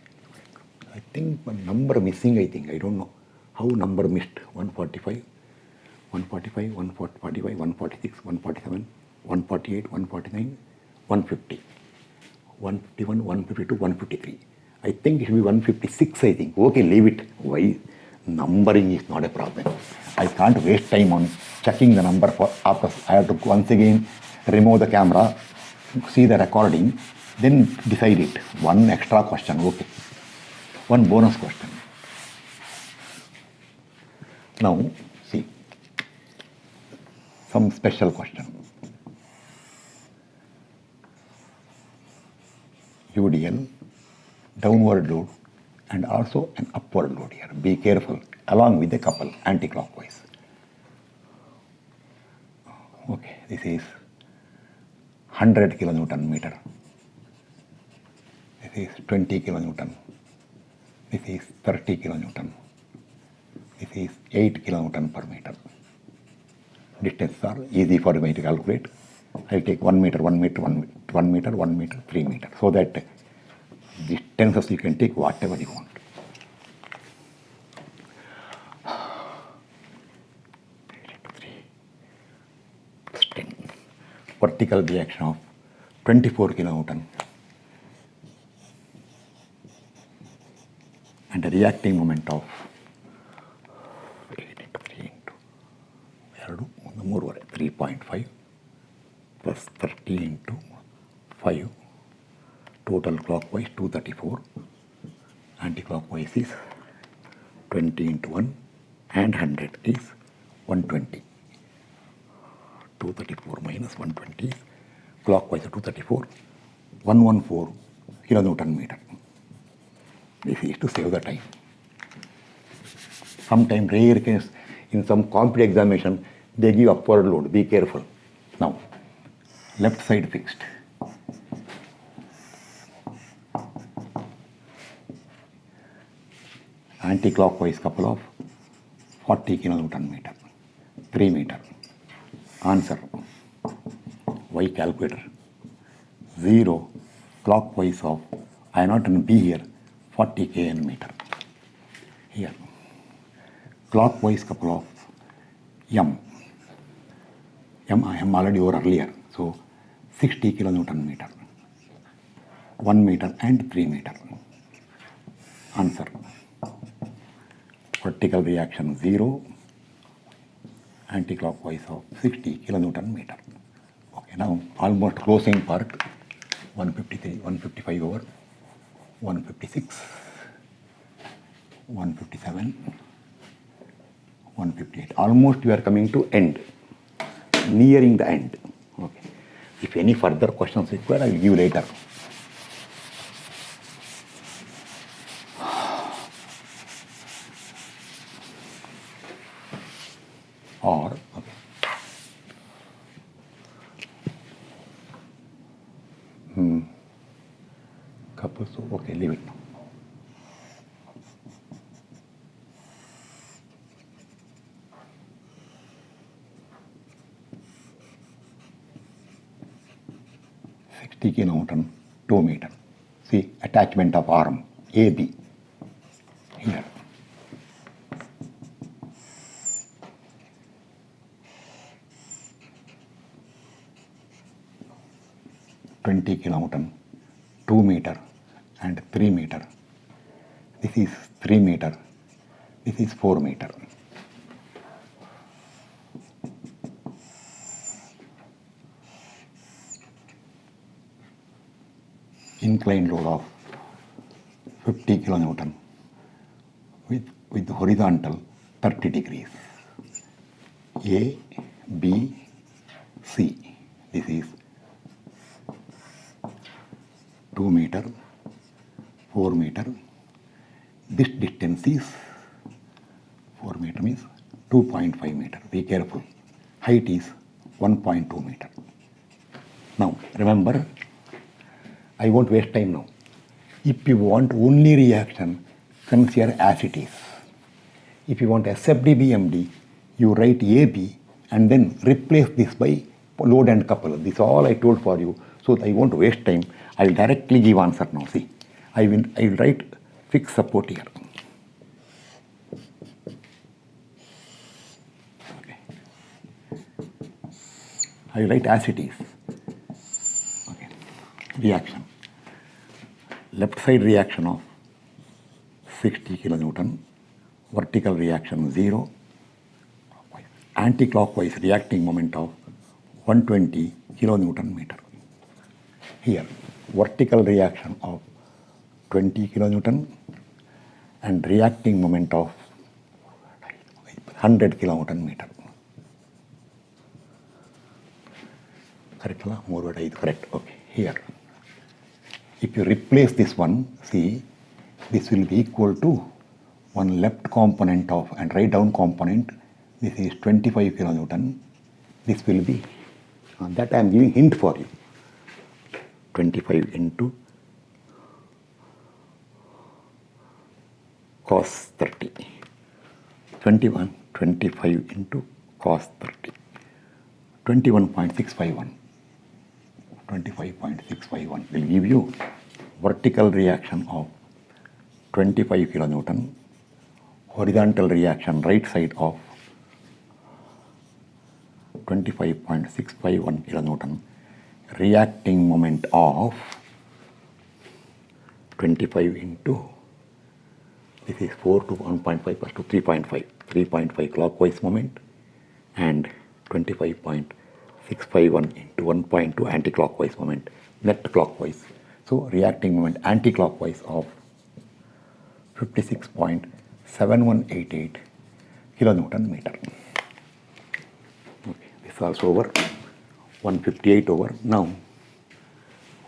I think one number missing, I don't know how number missed. 145, 145, 145, 146, 147, 148, 149, 150, 151, 152, 153. I think it should be 156, I think. Okay, leave it. Why? Numbering is not a problem. I can't waste time on checking the number for after. I have to once again remove the camera, see the recording, then decide it. One extra question, okay. One bonus question. Now, see, some special question. UDL, downward load, and also an upward load here. Be careful, along with the couple, anti-clockwise. Okay, this is 100 kilonewton meter. This is 20 kilonewton. This is 30 kilonewton. This is 8 kilonewton per meter. Distances are easy for me to calculate. I'll take 1 meter, 1 meter, 1 meter, 1 meter, 3 meter. So that distances you can take whatever you want. Vertical reaction of 24 kilonewton and a reacting moment of 3.5 plus 30 into 5, total clockwise 234, anti-clockwise is 20 into 1 and 100 is 120. 234 minus 120 is clockwise 234, 114 kilonewton meter. This is to save the time. Sometimes rare case in some competitive examination they give upward load. Be careful. Now, left side fixed. Anti-clockwise couple of 40 kilonewton meter, 3 meter. Answer, Y calculator, 0 clockwise of I not and B here, 40 kN meter. Here, clockwise couple of M I am already over earlier, so 60 kilonewton meter, 1 meter and 3 meter. Answer, vertical reaction 0, anti-clockwise of 60 kilonewton meter. Okay, now almost closing part, 153, 155 over 156, 157, 158. Almost we are coming to end, nearing the end. Okay. If any further questions required, I will give later. or okay. Couple, so okay, leave it now. Kilonewton, 2 meter. See, attachment of arm AB here. Kilonewton, 2 meter and 3 meter. This is 3 meter. This is 4 meter. Inclined load of 50 kilonewton with horizontal 30 degrees. A, B, C. This is 2 meter, 4 meter. This distance is 4 meter means 2.5 meter. Be careful. Height is 1.2 meter. Now remember, I won't waste time now. If you want only reaction, consider as it is. If you want SFD BMD, you write AB and then replace this by load and couple. This is all I told for you. So I won't waste time. I will directly give answer now. See, I will write fixed support here. Okay. I will write as it is. Okay. Reaction. Left side reaction of 60 kilonewton, vertical reaction 0, anti-clockwise reacting moment of 120 kilonewton meter. Here, vertical reaction of 20 kilonewton and reacting moment of 100 kilonewton meter. Correct? Correct. Okay. Here. If you replace this one, see, this will be equal to one left component of and right down component. This is 25 kilonewton. This will be, that I am giving hint for you. 25 into cos 30. 25 into cos 30. 21.651. 25.651 will give you vertical reaction of 25 kilonewton, horizontal reaction right side of 25.651 kilonewton, reacting moment of 25 into, this is 4 to 1.5 plus to 3.5 clockwise moment, and 25.651 into 1.2 anti-clockwise moment, net clockwise. So reacting moment anti-clockwise of 56.7188 kilonewton meter. Okay, this is also over. 158 over. Now,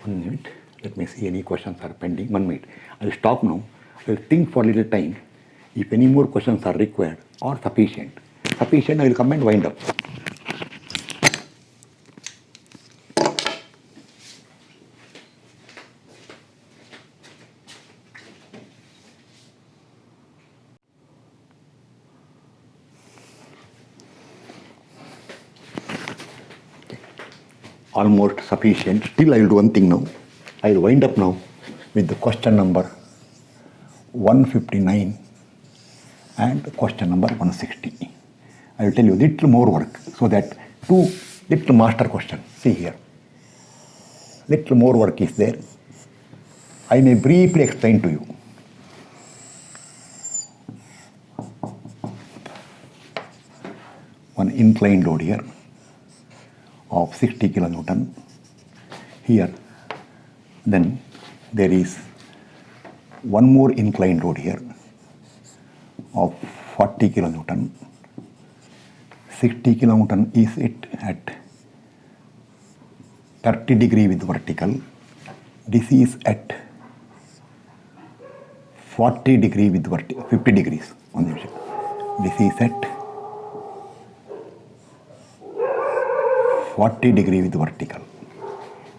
1 minute. Let me see any questions are pending. 1 minute. I will stop now. I will think for a little time. If any more questions are required or sufficient, I will come and wind up. Almost sufficient. Still I will do one thing now. I will wind up now with the question number 159 and question number 160. I will tell you little more work so that two little master questions. See here. Little more work is there. I may briefly explain to you. One inclined load here of 60 kilonewton. Here, then there is one more inclined load here of 40 kilonewton. 60 kilonewton is it at 30 degree with vertical. This is at 40 degree with vertical, 50 degrees. This is at 40 degree with vertical.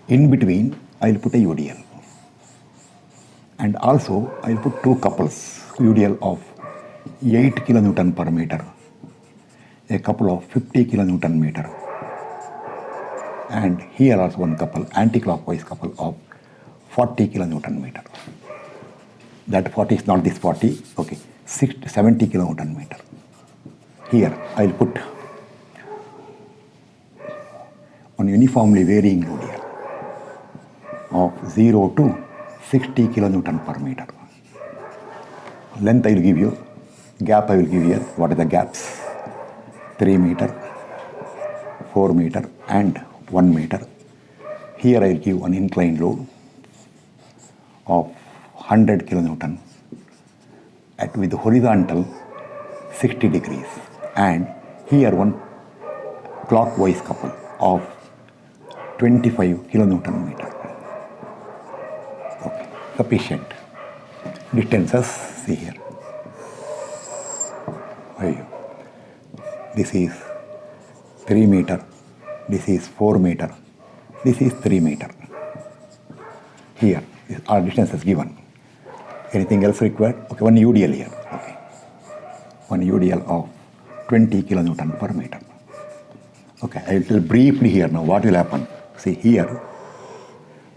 In between, I will put a UDL. And also, I will put two couples, UDL of 8 kilonewton per meter, a couple of 50 kilonewton meter. And here also one couple, anti-clockwise couple of 40 kilonewton meter. That 40 is not this 40, okay, 70 kilonewton meter. Here I will put one uniformly varying UDL of 0 to 60 kilonewton per meter. Length I will give you, gap I will give here. What are the gaps? 3 meter, 4 meter and 1 meter. Here I will give an inclined load of 100 kilonewton with horizontal 60 degrees, and here one clockwise couple of 25 kilonewton meter. Okay, sufficient. Distances, see here. This is 3 meter, this is 4 meter, this is 3 meter. Here are distances given. Anything else required? Okay, one UDL here. Okay, one UDL of 20 kilonewton per meter. Okay, I will tell briefly here now what will happen. See here,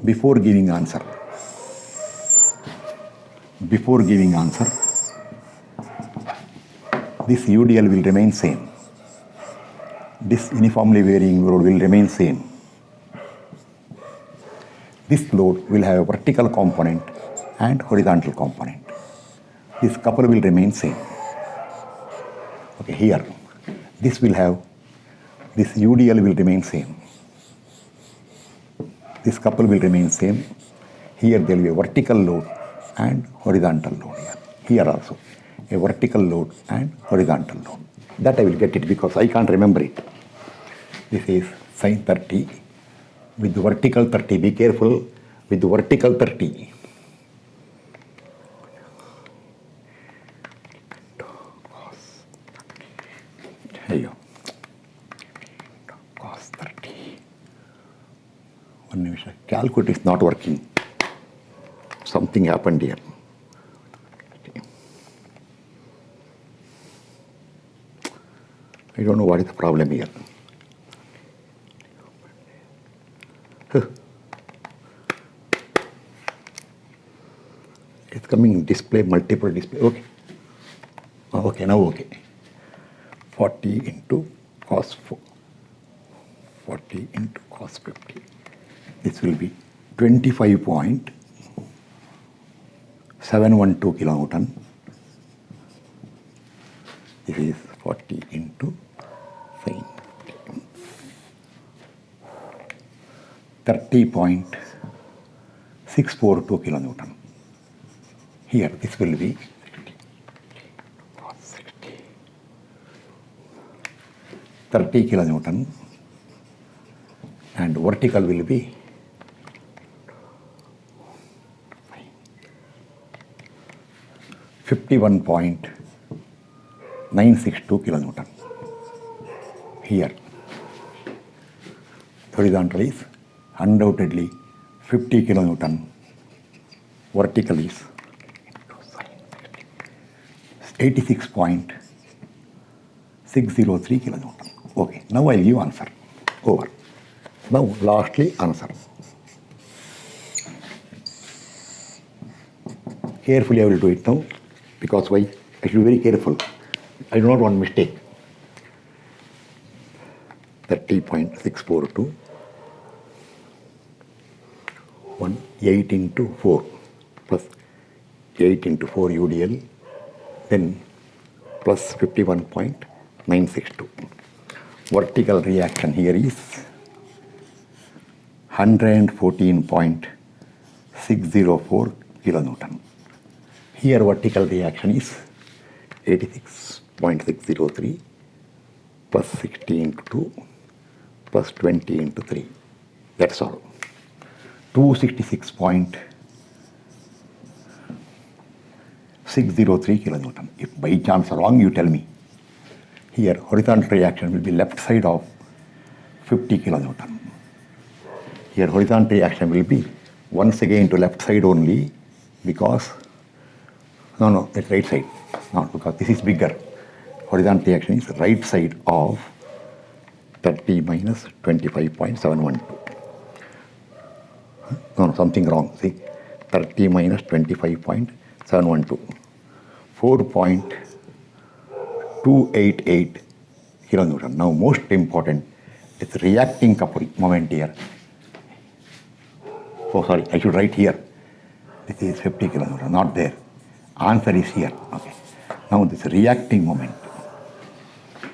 before giving answer, this UDL will remain same. This uniformly varying load will remain same. This load will have a vertical component and horizontal component. This couple will remain same. Okay, here, this UDL will remain same. This couple will remain same. Here there will be a vertical load and horizontal load here. Here also, a vertical load and horizontal load. That I will get it because I can't remember it. This is sin 30 with the vertical 30. Be careful with the vertical 30. Cos 30. One minute. Calculate is not working. Something happened here. I don't know what is the problem here. It's coming display, multiple display. Okay. Okay, now okay. 40 into cos 4. 40 into cos 50. This will be 25.712 kilonewton. This is 40 into sin 30.642 kilonewton. Here this will be 30 kilonewton, and vertical will be 51.962 kilonewton. Here, horizontal is undoubtedly 50 kilonewton, vertical is 86.603 kilonewton. Okay, now I will give answer. Over. Now, lastly, answer. Carefully I will do it now, because why? I should be very careful. I do not want mistake. 30.642, 8 into 4 plus 8 into 4 UDL, then plus 51.962. Vertical reaction here is 114.604 kilonewton. Here vertical reaction is 86.603 plus 60 into 2 plus 20 into 3. That's all. 266.603 kilonewton. If by chance wrong, you tell me. Here horizontal reaction will be left side of 50 kilonewton. Here horizontal reaction will be once again to left side only because, no, that's right side. Not because this is bigger. Horizontal reaction is right side of 30 minus 25.712. No, something wrong. See, 30 minus 25.712. 4.288 kilonewton. Now, most important, it's reacting couple moment here. Oh, sorry, I should write here. This is 50 kilonewton, not there. Answer is here. Okay. Now, this reacting moment.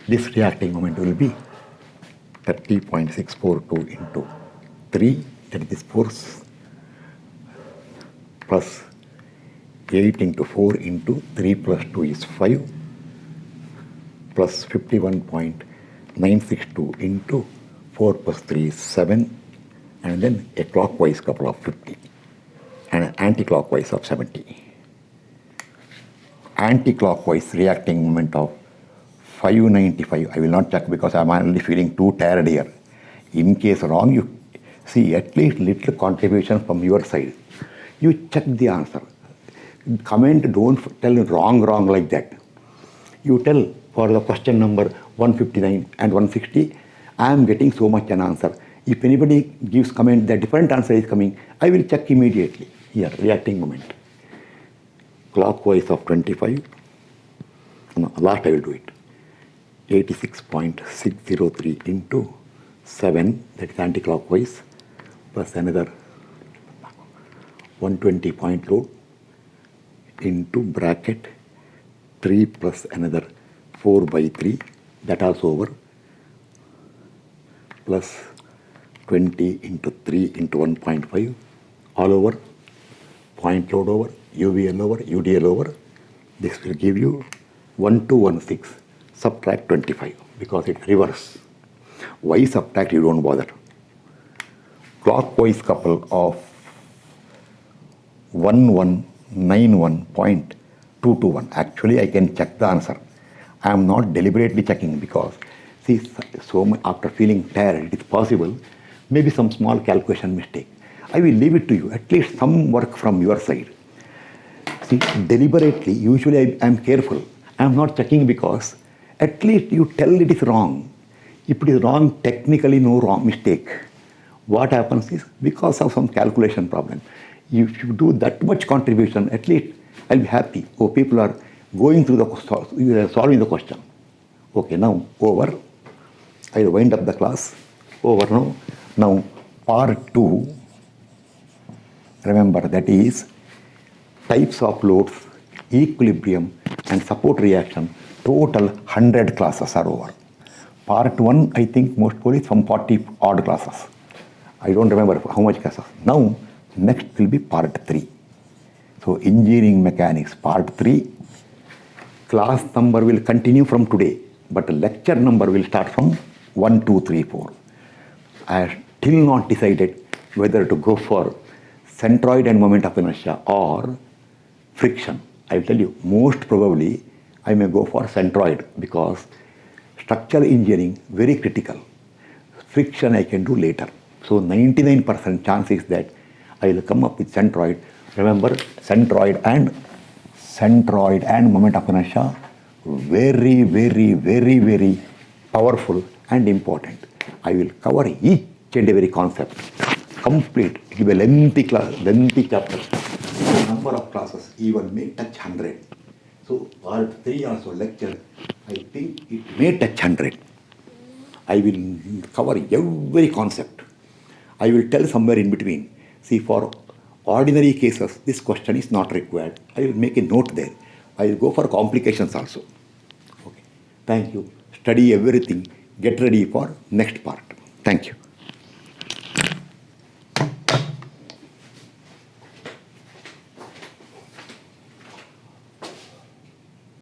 This reacting moment will be 30.642 into 3, that is this force, plus 8 into 4 into 3 plus 2 is 5, plus 51.962 into 4 plus 3 is 7, and then a clockwise couple of 50 and an anti-clockwise of 70. Anti-clockwise reacting moment of 595. I will not check because I am only feeling too tired here. In case wrong, you see at least little contribution from your side. You check the answer. Comment, don't tell wrong like that. You tell for the question number 159 and 160, I am getting so much an answer. If anybody gives comment that different answer is coming, I will check immediately. Here, reacting moment. Clockwise of 25. No, last I will do it. 86.603 into 7, that is anti-clockwise, plus another 120 point load into bracket 3 plus another 4 by 3, that also over, plus 20 into 3 into 1.5, all over, point load over, UVL over, UDL over. This will give you 1216, subtract 25 because it's reverse. Why subtract, you don't bother. Clockwise couple of 1191.221. Actually, I can check the answer. I am not deliberately checking because, see, so much after feeling tired, it is possible, maybe some small calculation mistake. I will leave it to you, at least some work from your side. See, deliberately, usually I am careful. I am not checking because at least you tell it is wrong. If it is wrong, technically no wrong mistake. What happens is because of some calculation problem. If you do that much contribution, at least I'll be happy. Oh, people are going through the solving the question. Okay, now over. I'll wind up the class. Over now. Now part 2. Remember, that is types of loads, equilibrium and support reaction. Total 100 classes are over. Part 1, I think most probably some 40 odd classes. I don't remember how much classes. Now, next will be part 3. So, engineering mechanics part 3. Class number will continue from today, but lecture number will start from 1, 2, 3, 4. I have still not decided whether to go for centroid and moment of inertia or friction. I will tell you, most probably I may go for centroid because structural engineering, very critical. Friction I can do later. So 99% chance is that I will come up with centroid. Remember, centroid and moment of inertia, very, very, very, very powerful and important. I will cover each and every concept. Complete. It will be a lengthy class, lengthy chapter. The number of classes even may touch 100. So part 3 also lecture, I think it may touch 100. I will cover every concept. I will tell somewhere in between. See, for ordinary cases, this question is not required. I will make a note there. I will go for complications also. Okay. Thank you. Study everything. Get ready for next part. Thank you.